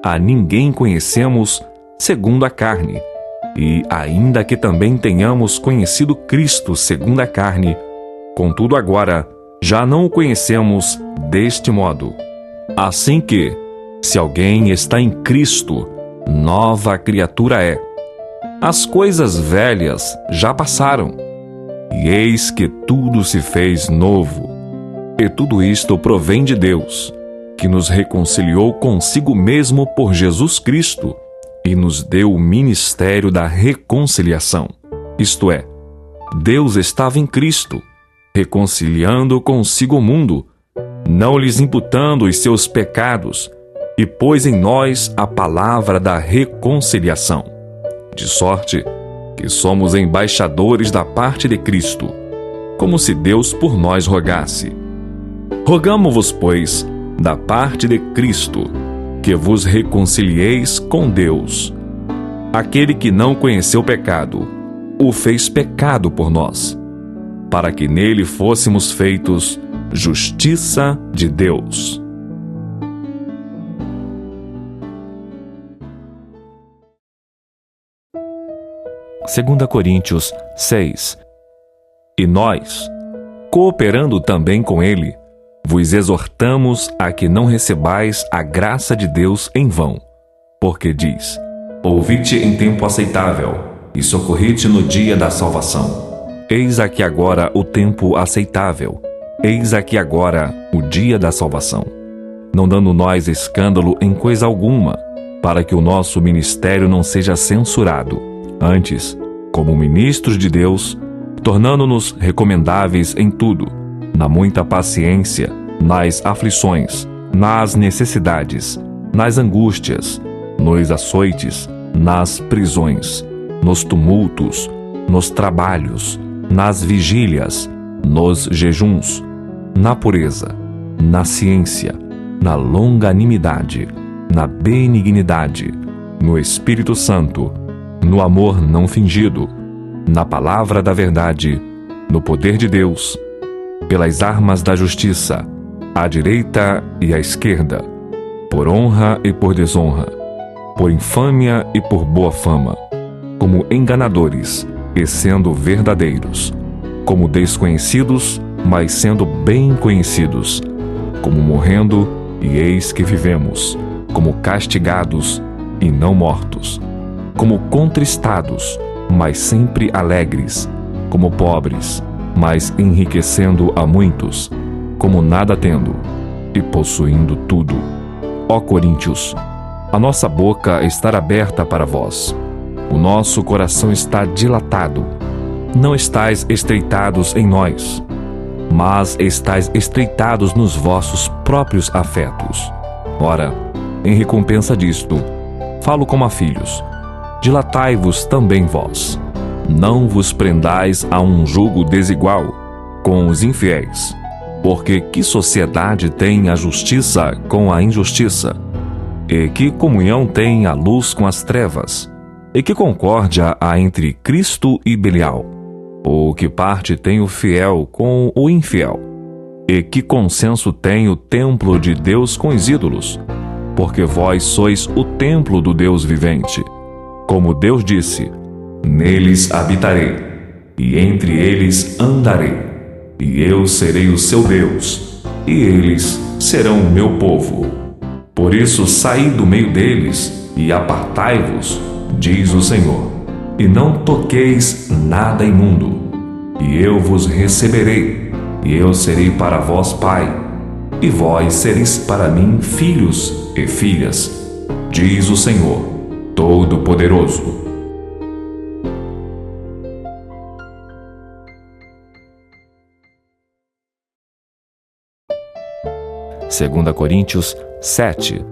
a ninguém conhecemos segundo a carne, e ainda que também tenhamos conhecido Cristo segundo a carne, contudo agora já não o conhecemos deste modo. Assim que, se alguém está em Cristo, nova criatura é. As coisas velhas já passaram, e eis que tudo se fez novo. E tudo isto provém de Deus, que nos reconciliou consigo mesmo por Jesus Cristo, e nos deu o ministério da reconciliação. Isto é, Deus estava em Cristo, reconciliando consigo o mundo, não lhes imputando os seus pecados, e pôs em nós a palavra da reconciliação. De sorte que somos embaixadores da parte de Cristo, como se Deus por nós rogasse. Rogamo-vos, pois, da parte de Cristo, que vos reconcilieis com Deus. Aquele que não conheceu pecado, o fez pecado por nós, para que nele fôssemos feitos justiça de Deus. Segunda Coríntios 6. E nós, cooperando também com ele, vos exortamos a que não recebais a graça de Deus em vão, porque diz: ouvi-te em tempo aceitável, e socorri-te no dia da salvação. Eis aqui agora o tempo aceitável, eis aqui agora o dia da salvação. Não dando nós escândalo em coisa alguma, para que o nosso ministério não seja censurado. Antes, como ministros de Deus, tornando-nos recomendáveis em tudo, na muita paciência, nas aflições, nas necessidades, nas angústias, nos açoites, nas prisões, nos tumultos, nos trabalhos, nas vigílias, nos jejuns, na pureza, na ciência, na longanimidade, na benignidade, no Espírito Santo, no amor não fingido, na palavra da verdade, no poder de Deus, pelas armas da justiça, à direita e à esquerda, por honra e por desonra, por infâmia e por boa fama, como enganadores e sendo verdadeiros, como desconhecidos, mas sendo bem conhecidos, como morrendo, e eis que vivemos, como castigados e não mortos, como contristados, mas sempre alegres, como pobres, mas enriquecendo a muitos, como nada tendo, e possuindo tudo. Ó Coríntios, a nossa boca está aberta para vós, o nosso coração está dilatado. Não estáis estreitados em nós, mas estáis estreitados nos vossos próprios afetos. Ora, em recompensa disto, falo como a filhos, dilatai-vos também vós. Não vos prendais a um jugo desigual com os infiéis, porque que sociedade tem a justiça com a injustiça? E que comunhão tem a luz com as trevas? E que concórdia há entre Cristo e Belial? Ou que parte tem o fiel com o infiel? E que consenso tem o templo de Deus com os ídolos? Porque vós sois o templo do Deus vivente. Como Deus disse, neles habitarei, e entre eles andarei, e eu serei o seu Deus, e eles serão o meu povo. Por isso saí do meio deles, e apartai-vos, diz o Senhor, e não toqueis nada imundo, e eu vos receberei, e eu serei para vós pai, e vós sereis para mim filhos e filhas, diz o Senhor Todo-Poderoso. 2 Coríntios 7.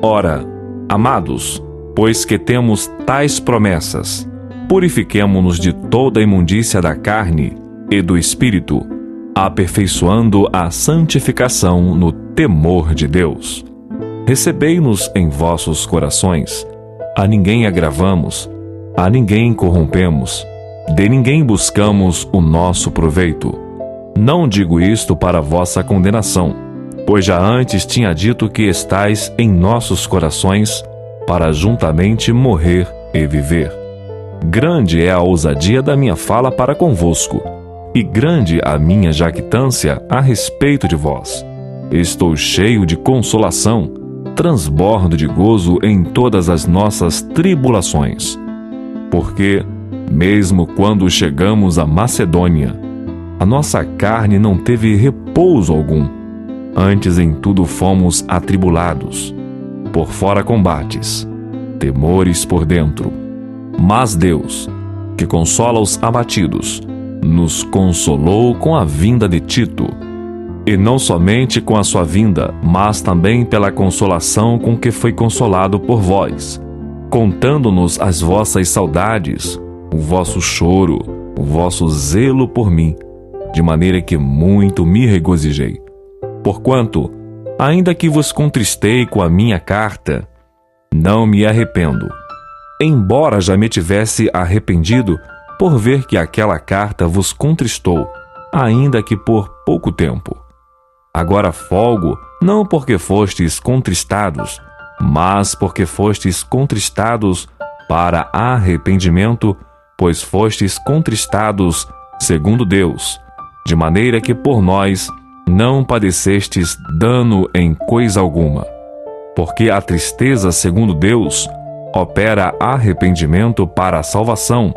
Ora, amados, pois que temos tais promessas, purifiquemo-nos de toda a imundícia da carne e do espírito, aperfeiçoando a santificação no temor de Deus. Recebei-nos em vossos corações, a ninguém agravamos, a ninguém corrompemos, de ninguém buscamos o nosso proveito. Não digo isto para vossa condenação, pois já antes tinha dito que estais em nossos corações, para juntamente morrer e viver. Grande é a ousadia da minha fala para convosco, e grande a minha jactância a respeito de vós. Estou cheio de consolação, transbordo de gozo em todas as nossas tribulações. Porque, mesmo quando chegamos à Macedônia, a nossa carne não teve repouso algum. Antes em tudo fomos atribulados, por fora combates, temores por dentro. Mas Deus, que consola os abatidos, nos consolou com a vinda de Tito, e não somente com a sua vinda, mas também pela consolação com que foi consolado por vós, contando-nos as vossas saudades, o vosso choro, o vosso zelo por mim, de maneira que muito me regozijei. Porquanto, ainda que vos contristei com a minha carta, não me arrependo, embora já me tivesse arrependido por ver que aquela carta vos contristou, ainda que por pouco tempo. Agora folgo, não porque fostes contristados, mas porque fostes contristados para arrependimento, pois fostes contristados segundo Deus, de maneira que por nós não padecestes dano em coisa alguma. Porque a tristeza segundo Deus opera arrependimento para a salvação,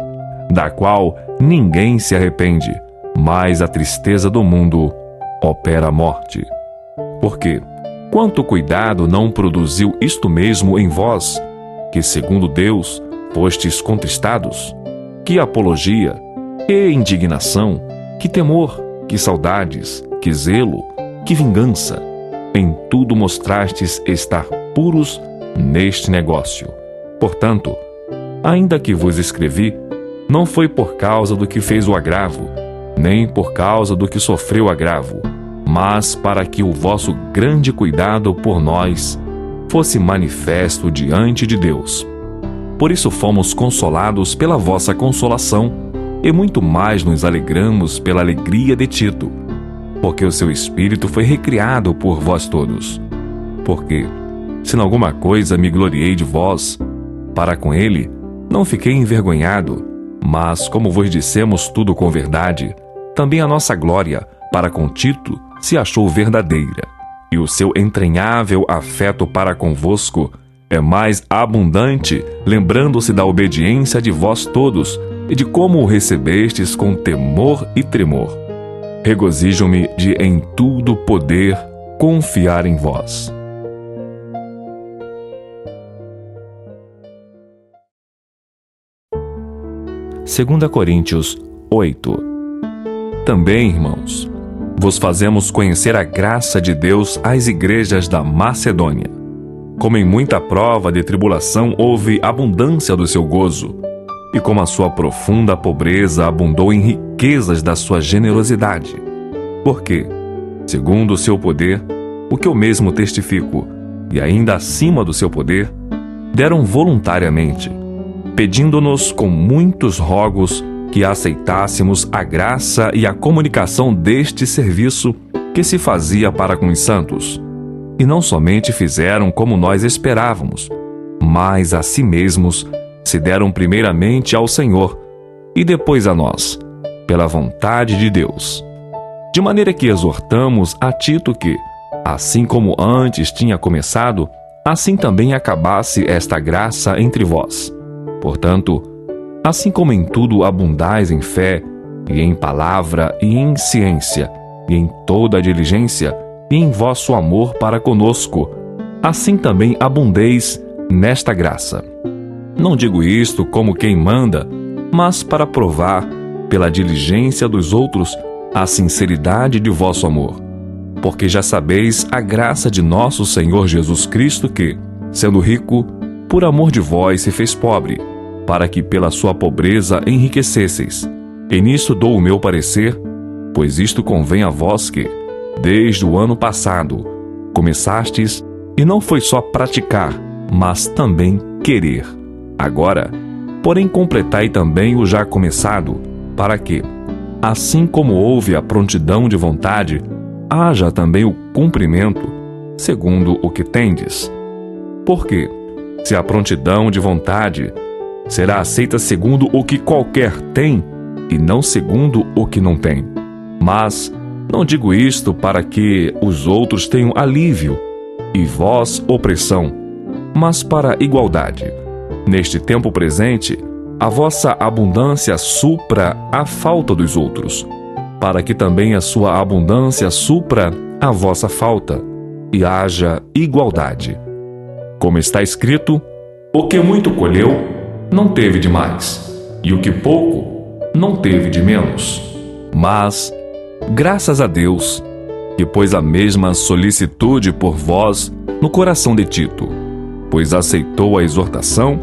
da qual ninguém se arrepende, mas a tristeza do mundo opera a morte. Porque quanto cuidado não produziu isto mesmo em vós, que segundo Deus fostes contristados? Que apologia, que indignação, que temor, que saudades, que zelo, que vingança. Em tudo mostrastes estar puros neste negócio. Portanto, ainda que vos escrevi, não foi por causa do que fez o agravo, nem por causa do que sofreu agravo, mas para que o vosso grande cuidado por nós fosse manifesto diante de Deus. Por isso fomos consolados pela vossa consolação, e muito mais nos alegramos pela alegria de Tito, porque o seu espírito foi recriado por vós todos. Porque, se em alguma coisa me gloriei de vós, para com ele não fiquei envergonhado, mas como vos dissemos tudo com verdade, também a nossa glória para com Tito se achou verdadeira, e o seu entranhável afeto para convosco é mais abundante, lembrando-se da obediência de vós todos e de como o recebestes com temor e tremor. Regozijo-me de em tudo poder confiar em vós. Segunda Coríntios 8. Também, irmãos, vos fazemos conhecer a graça de Deus às igrejas da Macedônia. Como em muita prova de tribulação houve abundância do seu gozo, e como a sua profunda pobreza abundou em riquezas da sua generosidade. Porque, segundo o seu poder, o que eu mesmo testifico, e ainda acima do seu poder, deram voluntariamente, pedindo-nos com muitos rogos que aceitássemos a graça e a comunicação deste serviço que se fazia para com os santos. E não somente fizeram como nós esperávamos, mas a si mesmos se deram primeiramente ao Senhor e depois a nós, pela vontade de Deus. De maneira que exortamos a Tito que, assim como antes tinha começado, assim também acabasse esta graça entre vós. Portanto, assim como em tudo abundais em fé, e em palavra, e em ciência, e em toda diligência, e em vosso amor para conosco, assim também abundeis nesta graça. Não digo isto como quem manda, mas para provar, pela diligência dos outros, a sinceridade de vosso amor. Porque já sabeis a graça de nosso Senhor Jesus Cristo que, sendo rico, por amor de vós se fez pobre, para que pela sua pobreza enriquecesseis. E nisto dou o meu parecer, pois isto convém a vós que, desde o ano passado, começastes, e não foi só praticar, mas também querer. Agora, porém, completai também o já começado, para que, assim como houve a prontidão de vontade, haja também o cumprimento, segundo o que tendes. Porque, se a prontidão de vontade será aceita segundo o que qualquer tem, e não segundo o que não tem. Mas não digo isto para que os outros tenham alívio, e vós opressão, mas para igualdade. Neste tempo presente, a vossa abundância supra a falta dos outros, para que também a sua abundância supra a vossa falta, e haja igualdade. Como está escrito, o que muito colheu, não teve de mais, e o que pouco, não teve de menos. Mas, graças a Deus, que pôs a mesma solicitude por vós no coração de Tito, pois aceitou a exortação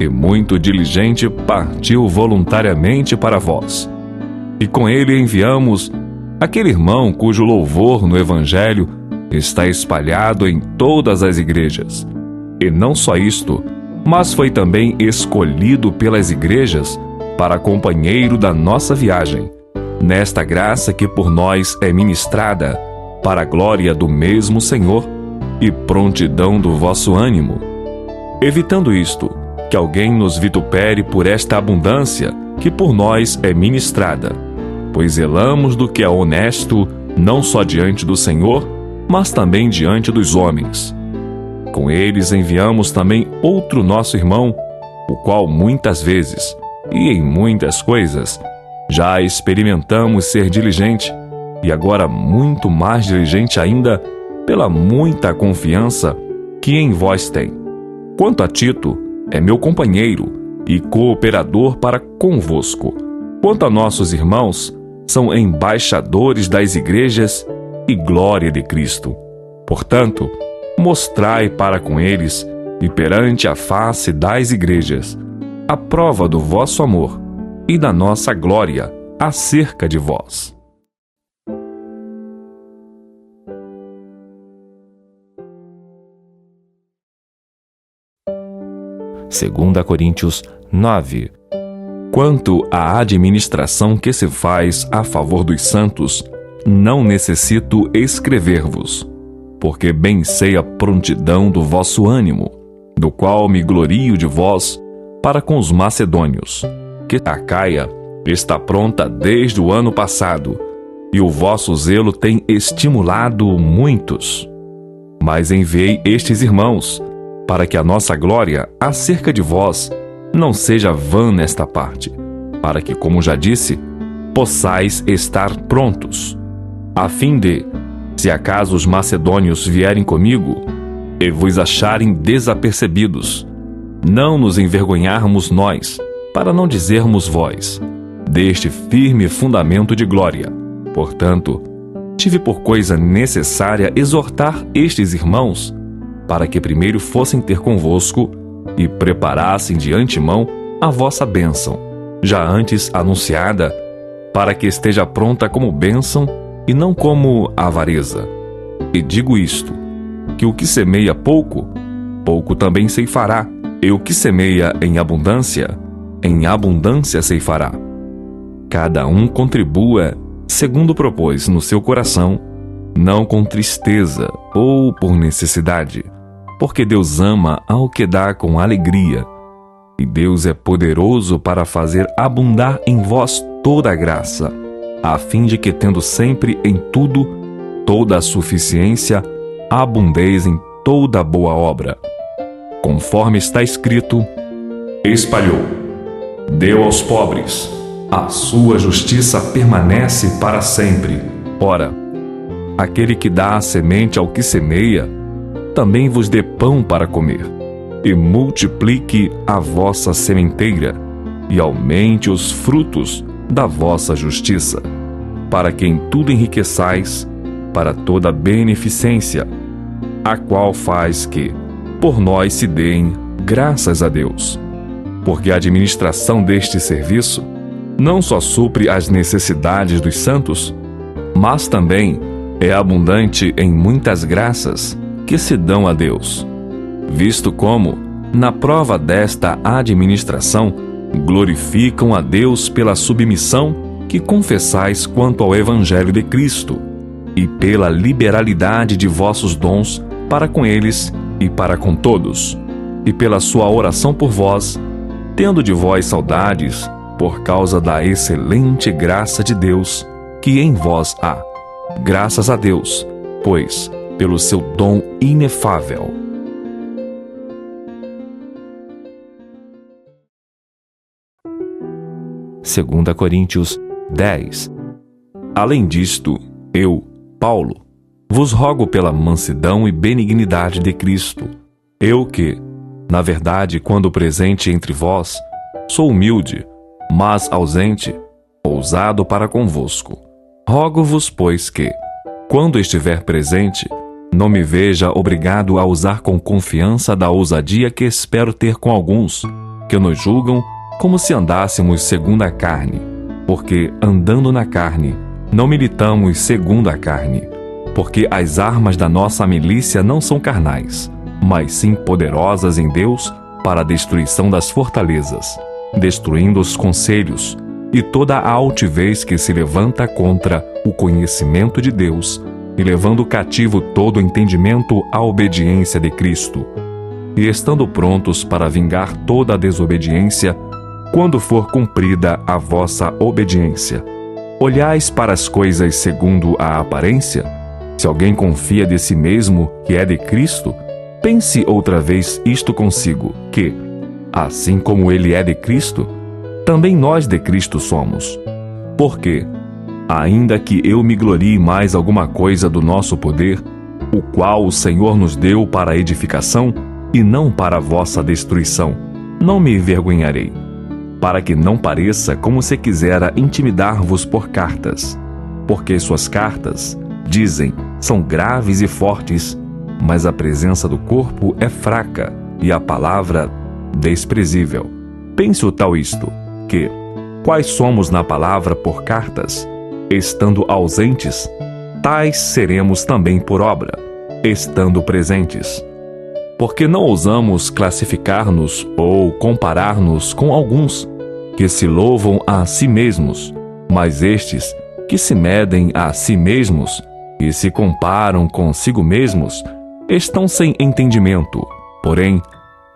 e muito diligente partiu voluntariamente para vós. E com ele enviamos aquele irmão cujo louvor no Evangelho está espalhado em todas as igrejas. E não só isto, mas foi também escolhido pelas igrejas para companheiro da nossa viagem, nesta graça que por nós é ministrada, para a glória do mesmo Senhor e prontidão do vosso ânimo. Evitando isto, que alguém nos vitupere por esta abundância que por nós é ministrada, pois zelamos do que é honesto, não só diante do Senhor, mas também diante dos homens. Com eles enviamos também outro nosso irmão, o qual muitas vezes, e em muitas coisas, já experimentamos ser diligente, e agora muito mais diligente ainda, pela muita confiança que em vós tem. Quanto a Tito, é meu companheiro e cooperador para convosco. Quanto a nossos irmãos, são embaixadores das igrejas e glória de Cristo. Portanto, mostrai para com eles e perante a face das igrejas a prova do vosso amor e da nossa glória acerca de vós. 2 Coríntios 9. Quanto à administração que se faz a favor dos santos, não necessito escrever-vos, porque bem sei a prontidão do vosso ânimo, do qual me glorio de vós para com os macedônios, que Acaia está pronta desde o ano passado, e o vosso zelo tem estimulado muitos. Mas enviei estes irmãos, para que a nossa glória acerca de vós não seja vã nesta parte, para que, como já disse, possais estar prontos, a fim de, se acaso os macedônios vierem comigo, e vos acharem desapercebidos, não nos envergonharmos nós, para não dizermos vós, deste firme fundamento de glória. Portanto, tive por coisa necessária exortar estes irmãos, para que primeiro fossem ter convosco e preparassem de antemão a vossa bênção, já antes anunciada, para que esteja pronta como bênção e não como avareza. E digo isto, que o que semeia pouco, pouco também ceifará, e o que semeia em abundância ceifará. Cada um contribua segundo propôs no seu coração, não com tristeza ou por necessidade, porque Deus ama ao que dá com alegria, e Deus é poderoso para fazer abundar em vós toda a graça, a fim de que, tendo sempre em tudo toda a suficiência, abundeis em toda boa obra. Conforme está escrito: espalhou, deu aos pobres, a sua justiça permanece para sempre. Ora, aquele que dá a semente ao que semeia, também vos dê pão para comer, e multiplique a vossa sementeira, e aumente os frutos da vossa justiça, para que em tudo enriqueçais para toda beneficência, a qual faz que por nós se deem graças a Deus. Porque a administração deste serviço não só supre as necessidades dos santos, mas também é abundante em muitas graças que se dão a Deus, visto como, na prova desta administração, glorificam a Deus pela submissão que confessais quanto ao Evangelho de Cristo, e pela liberalidade de vossos dons para com eles e para com todos, e pela sua oração por vós, tendo de vós saudades, por causa da excelente graça de Deus que em vós há. Graças a Deus, pois, pelo seu dom inefável. Segunda Coríntios 10. Além disto, eu, Paulo, vos rogo pela mansidão e benignidade de Cristo, eu que, na verdade, quando presente entre vós, sou humilde, mas ausente, ousado para convosco. Rogo-vos, pois, que, quando estiver presente, não me veja obrigado a usar com confiança da ousadia que espero ter com alguns, que nos julgam como se andássemos segundo a carne, porque, andando na carne, não militamos segundo a carne, porque as armas da nossa milícia não são carnais, mas sim poderosas em Deus para a destruição das fortalezas, destruindo os conselhos e toda a altivez que se levanta contra o conhecimento de Deus, e levando cativo todo o entendimento à obediência de Cristo, e estando prontos para vingar toda a desobediência, quando for cumprida a vossa obediência. Olhais para as coisas segundo a aparência? Se alguém confia de si mesmo que é de Cristo, pense outra vez isto consigo, que, assim como ele é de Cristo, também nós de Cristo somos. Porque, ainda que eu me glorie mais alguma coisa do nosso poder, o qual o Senhor nos deu para a edificação e não para a vossa destruição, não me envergonharei, para que não pareça como se quisera intimidar-vos por cartas. Porque suas cartas, dizem, são graves e fortes, mas a presença do corpo é fraca e a palavra desprezível. Pense o tal isto, que, quais somos na palavra por cartas, estando ausentes, tais seremos também por obra, estando presentes. Porque não ousamos classificar-nos ou comparar-nos com alguns que se louvam a si mesmos, mas estes que se medem a si mesmos e se comparam consigo mesmos estão sem entendimento. Porém,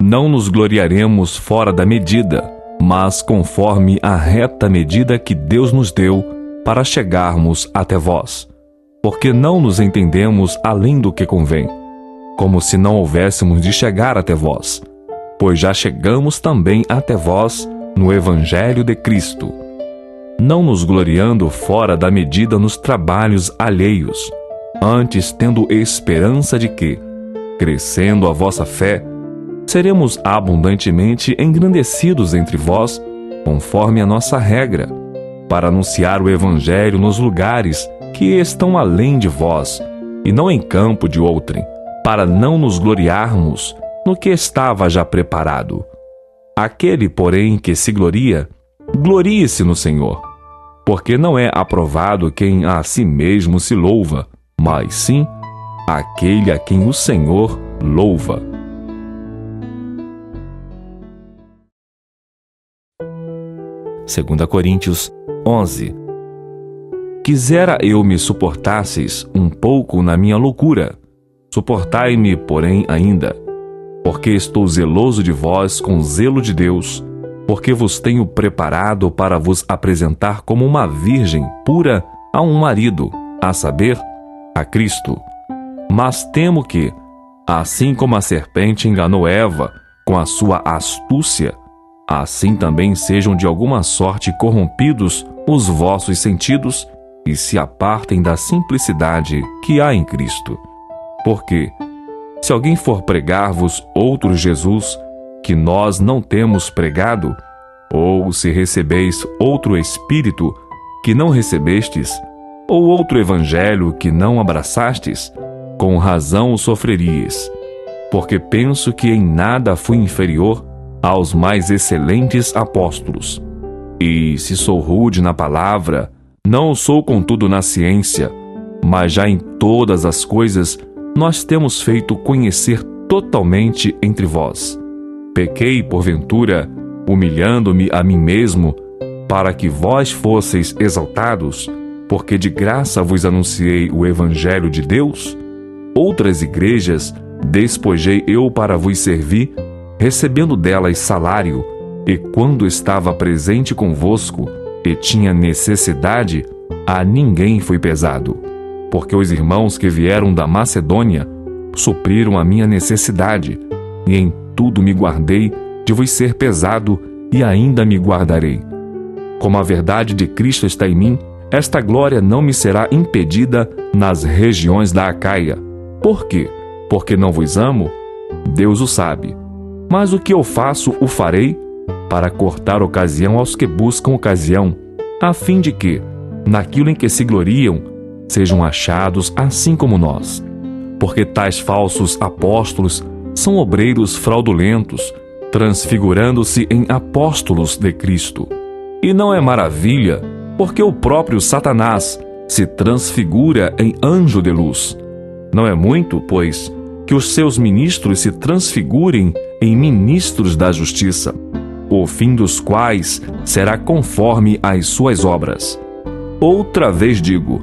não nos gloriaremos fora da medida, mas conforme a reta medida que Deus nos deu para chegarmos até vós. Porque não nos entendemos além do que convém, como se não houvéssemos de chegar até vós, pois já chegamos também até vós no Evangelho de Cristo, não nos gloriando fora da medida nos trabalhos alheios, antes tendo esperança de que, crescendo a vossa fé, seremos abundantemente engrandecidos entre vós, conforme a nossa regra, para anunciar o Evangelho nos lugares que estão além de vós, e não em campo de outrem, para não nos gloriarmos no que estava já preparado. Aquele, porém, que se gloria, glorie-se no Senhor, porque não é aprovado quem a si mesmo se louva, mas sim aquele a quem o Senhor louva. Segunda Coríntios 11. Quisera eu me suportasseis um pouco na minha loucura. Suportai-me, porém, ainda, porque estou zeloso de vós com zelo de Deus, porque vos tenho preparado para vos apresentar como uma virgem pura a um marido, a saber, a Cristo. Mas temo que, assim como a serpente enganou Eva com a sua astúcia, assim também sejam de alguma sorte corrompidos os vossos sentidos e se apartem da simplicidade que há em Cristo. Porque, se alguém for pregar-vos outro Jesus, que nós não temos pregado, ou se recebeis outro Espírito que não recebestes, ou outro Evangelho que não abraçastes, com razão sofreríeis. Porque penso que em nada fui inferior aos mais excelentes apóstolos. E se sou rude na palavra, não sou contudo na ciência, mas já em todas as coisas nós temos feito conhecer totalmente entre vós. Pequei, porventura, humilhando-me a mim mesmo, para que vós fosseis exaltados, porque de graça vos anunciei o Evangelho de Deus? Outras igrejas despojei eu para vos servir, recebendo delas salário, e quando estava presente convosco e tinha necessidade, a ninguém foi pesado, porque os irmãos que vieram da Macedônia supriram a minha necessidade, e em tudo me guardei de vos ser pesado, e ainda me guardarei. Como a verdade de Cristo está em mim, esta glória não me será impedida nas regiões da Acaia. Por quê? Porque não vos amo? Deus o sabe. Mas o que eu faço, o farei, para cortar ocasião aos que buscam ocasião, a fim de que, naquilo em que se gloriam, sejam achados assim como nós. Porque tais falsos apóstolos são obreiros fraudulentos, transfigurando-se em apóstolos de Cristo. E não é maravilha, porque o próprio Satanás se transfigura em anjo de luz. Não é muito, pois, que os seus ministros se transfigurem em ministros da justiça, o fim dos quais será conforme às suas obras. Outra vez digo,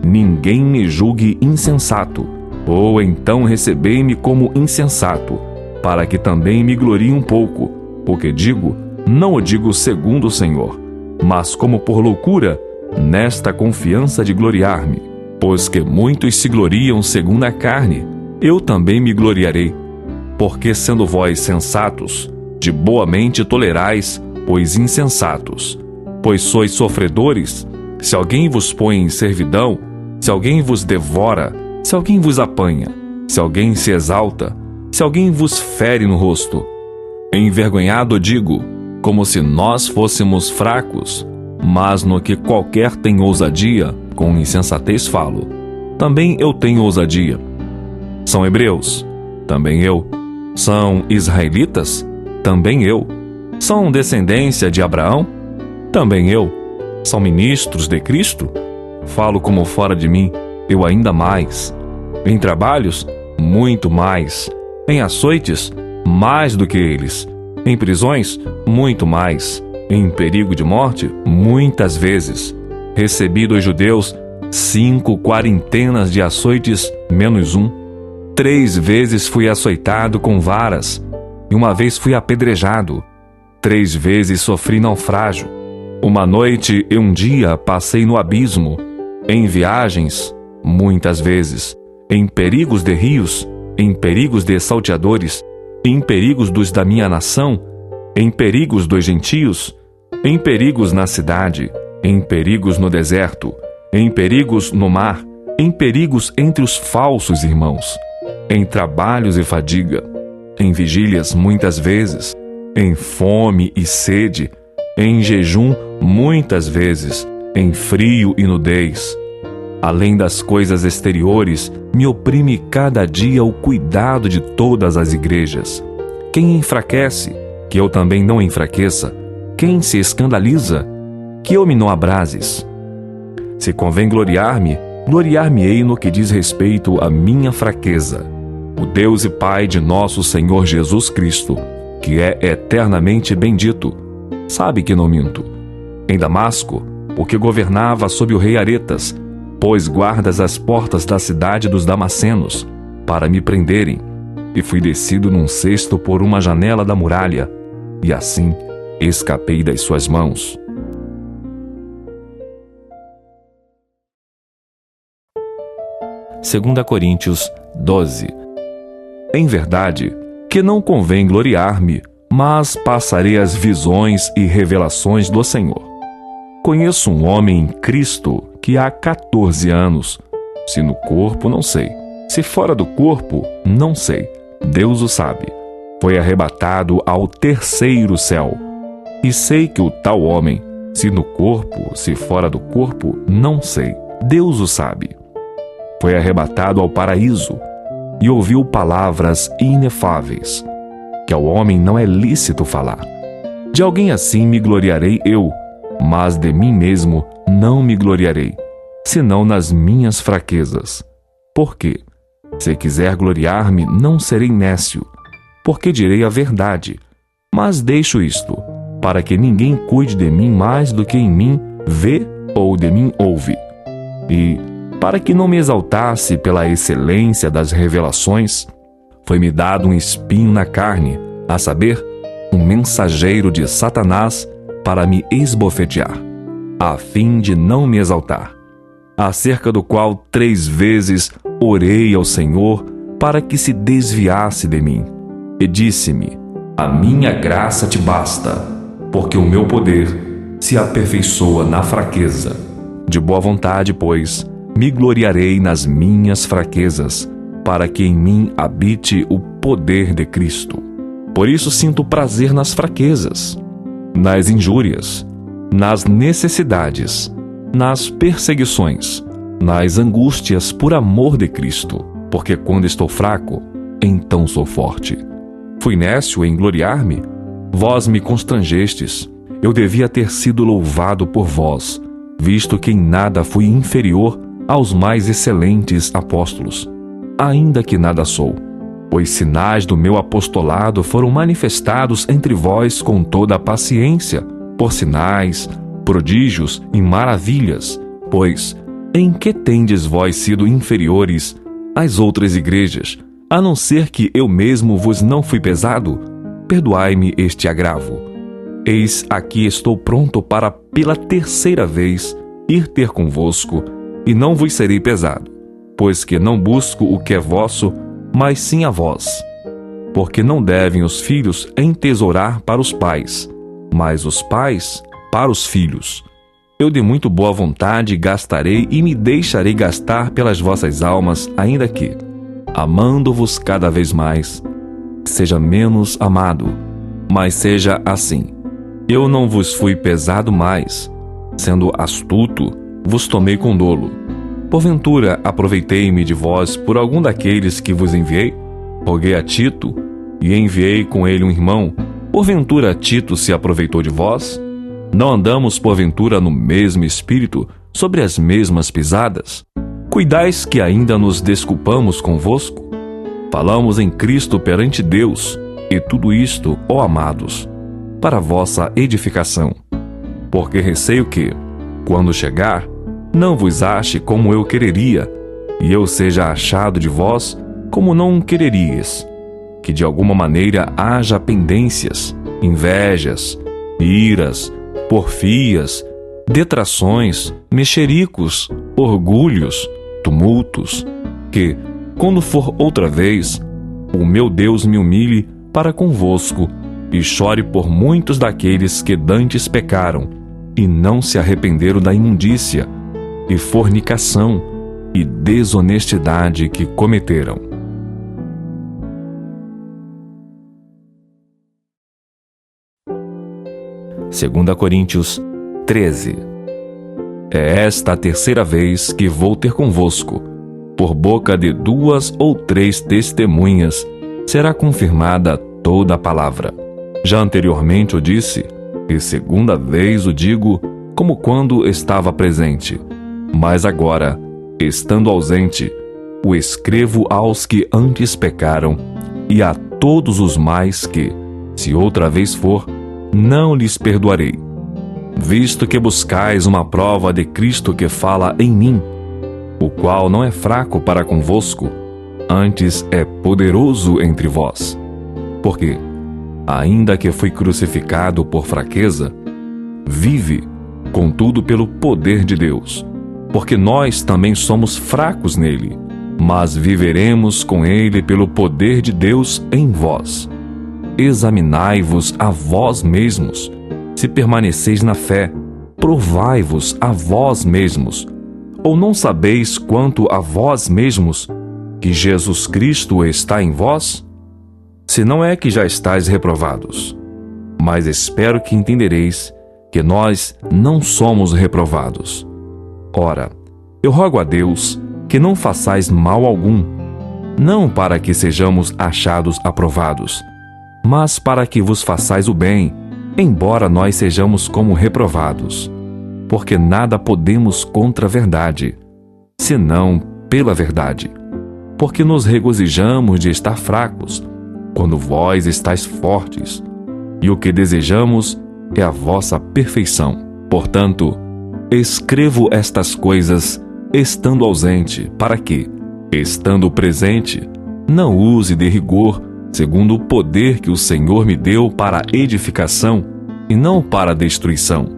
ninguém me julgue insensato, ou então recebei-me como insensato, para que também me glorie um pouco. O que digo, não o digo segundo o Senhor, mas como por loucura, nesta confiança de gloriar-me. Pois que muitos se gloriam segundo a carne, eu também me gloriarei. Porque sendo vós sensatos, de boa mente tolerais os insensatos. Pois sois sofredores, se alguém vos põe em servidão, se alguém vos devora, se alguém vos apanha, se alguém se exalta, se alguém vos fere no rosto. Envergonhado digo, como se nós fôssemos fracos, mas no que qualquer tem ousadia, com insensatez falo. Também eu tenho ousadia. São hebreus? Também eu. São israelitas? Também eu. São descendência de Abraão? Também eu. São ministros de Cristo? Falo como fora de mim, eu ainda mais. Em trabalhos? Muito mais. Em açoites, mais do que eles. Em prisões, muito mais. Em perigo de morte, muitas vezes. Recebi dos judeus 5 quarentenas de açoites, menos um. 3 vezes fui açoitado com varas, e uma vez fui apedrejado. 3 vezes sofri naufrágio. Uma noite e um dia passei no abismo. Em viagens, muitas vezes. Em perigos de rios, em perigos de salteadores, em perigos dos da minha nação, em perigos dos gentios, em perigos na cidade, em perigos no deserto, em perigos no mar, em perigos entre os falsos irmãos, em trabalhos e fadiga, em vigílias muitas vezes, em fome e sede, em jejum muitas vezes, em frio e nudez. Além das coisas exteriores, me oprime cada dia o cuidado de todas as igrejas. Quem enfraquece, que eu também não enfraqueça. Quem se escandaliza, que eu me não abrases. Se convém gloriar-me, gloriar-me-ei no que diz respeito à minha fraqueza. O Deus e Pai de nosso Senhor Jesus Cristo, que é eternamente bendito, sabe que não minto. Em Damasco, porque governava sob o rei Aretas, pôs guardas às portas da cidade dos Damascenos, para me prenderem, e fui descido num cesto por uma janela da muralha, e assim escapei das suas mãos. Segunda Coríntios 12. Em verdade, que não convém gloriar-me, mas passarei as visões e revelações do Senhor. Conheço um homem em Cristo que há 14 anos. Se no corpo, não sei. Se fora do corpo, não sei. Deus o sabe. Foi arrebatado ao 3º céu. E sei que o tal homem, se no corpo, se fora do corpo, não sei. Deus o sabe. Foi arrebatado ao paraíso e ouviu palavras inefáveis, que ao homem não é lícito falar. De alguém assim me gloriarei eu, mas de mim mesmo não me gloriarei, senão nas minhas fraquezas. Por quê? Se quiser gloriar-me, não serei nécio, porque direi a verdade. Mas deixo isto, para que ninguém cuide de mim mais do que em mim vê ou de mim ouve. E, para que não me exaltasse pela excelência das revelações, foi-me dado um espinho na carne, a saber, um mensageiro de Satanás para me esbofetear, a fim de não me exaltar, acerca do qual 3 vezes orei ao Senhor para que se desviasse de mim. E disse-me: a minha graça te basta, porque o meu poder se aperfeiçoa na fraqueza. De boa vontade, pois, me gloriarei nas minhas fraquezas, para que em mim habite o poder de Cristo. Por isso sinto prazer nas fraquezas, nas injúrias, nas necessidades, nas perseguições, nas angústias por amor de Cristo, porque quando estou fraco, então sou forte. Fui nécio em gloriar-me? Vós me constrangestes. Eu devia ter sido louvado por vós, visto que em nada fui inferior aos mais excelentes apóstolos, ainda que nada sou. Os sinais do meu apostolado foram manifestados entre vós com toda a paciência, por sinais, prodígios e maravilhas. Pois, em que tendes vós sido inferiores às outras igrejas, a não ser que eu mesmo vos não fui pesado? Perdoai-me este agravo. Eis aqui estou pronto para, pela 3ª vez, ir ter convosco, e não vos serei pesado, pois que não busco o que é vosso, mas sim a vós. Porque não devem os filhos entesourar para os pais, mas os pais para os filhos. Eu de muito boa vontade gastarei e me deixarei gastar pelas vossas almas, ainda que, amando-vos cada vez mais, seja menos amado, mas seja assim. Eu não vos fui pesado mais, sendo astuto, vos tomei com dolo. Porventura aproveitei-me de vós por algum daqueles que vos enviei? Roguei a Tito, e enviei com ele um irmão. Porventura Tito se aproveitou de vós? Não andamos porventura no mesmo espírito, sobre as mesmas pisadas? Cuidais que ainda nos desculpamos convosco? falamos em Cristo perante Deus, e tudo isto, ó amados, para vossa edificação. Porque receio que, quando chegar, não vos ache como eu quereria, e eu seja achado de vós como não quereríeis, que de alguma maneira haja pendências, invejas, iras, porfias, detrações, mexericos, orgulhos, tumultos, que, quando for outra vez, o meu Deus me humilhe para convosco e chore por muitos daqueles que dantes pecaram e não se arrependeram da imundícia e fornicação e desonestidade que cometeram. Segunda Coríntios 13. É esta a terceira vez que vou ter convosco. Por boca de 2 ou 3 testemunhas será confirmada toda a palavra. Já anteriormente o disse, e segunda vez o digo, como quando estava presente. Mas agora, estando ausente, o escrevo aos que antes pecaram, e a todos os mais que, se outra vez for, não lhes perdoarei. Visto que buscais uma prova de Cristo que fala em mim, o qual não é fraco para convosco, antes é poderoso entre vós. Porque, ainda que fui crucificado por fraqueza, vive, contudo, pelo poder de Deus. Porque nós também somos fracos nele, mas viveremos com ele pelo poder de Deus em vós. Examinai-vos a vós mesmos, se permaneceis na fé, provai-vos a vós mesmos. Ou não sabeis quanto a vós mesmos que Jesus Cristo está em vós? Se não é que já estáis reprovados. Mas espero que entendereis que nós não somos reprovados. Ora, eu rogo a Deus que não façais mal algum, não para que sejamos achados aprovados, mas para que vos façais o bem, embora nós sejamos como reprovados. Porque nada podemos contra a verdade, senão pela verdade. Porque nos regozijamos de estar fracos, quando vós estáis fortes, e o que desejamos é a vossa perfeição. Portanto, escrevo estas coisas estando ausente, para que, estando presente, não use de rigor, segundo o poder que o Senhor me deu para edificação e não para destruição.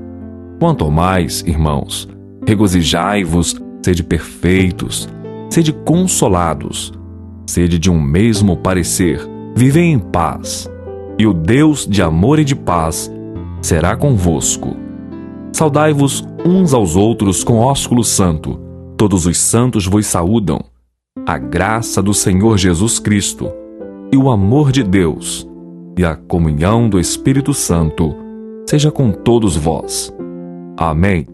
Quanto ao mais, irmãos, regozijai-vos, sede perfeitos, sede consolados, sede de um mesmo parecer, vivei em paz, e o Deus de amor e de paz será convosco. Saudai-vos uns aos outros com ósculo santo. Todos os santos vos saúdam. A graça do Senhor Jesus Cristo, e o amor de Deus, e a comunhão do Espírito Santo, seja com todos vós. Amém.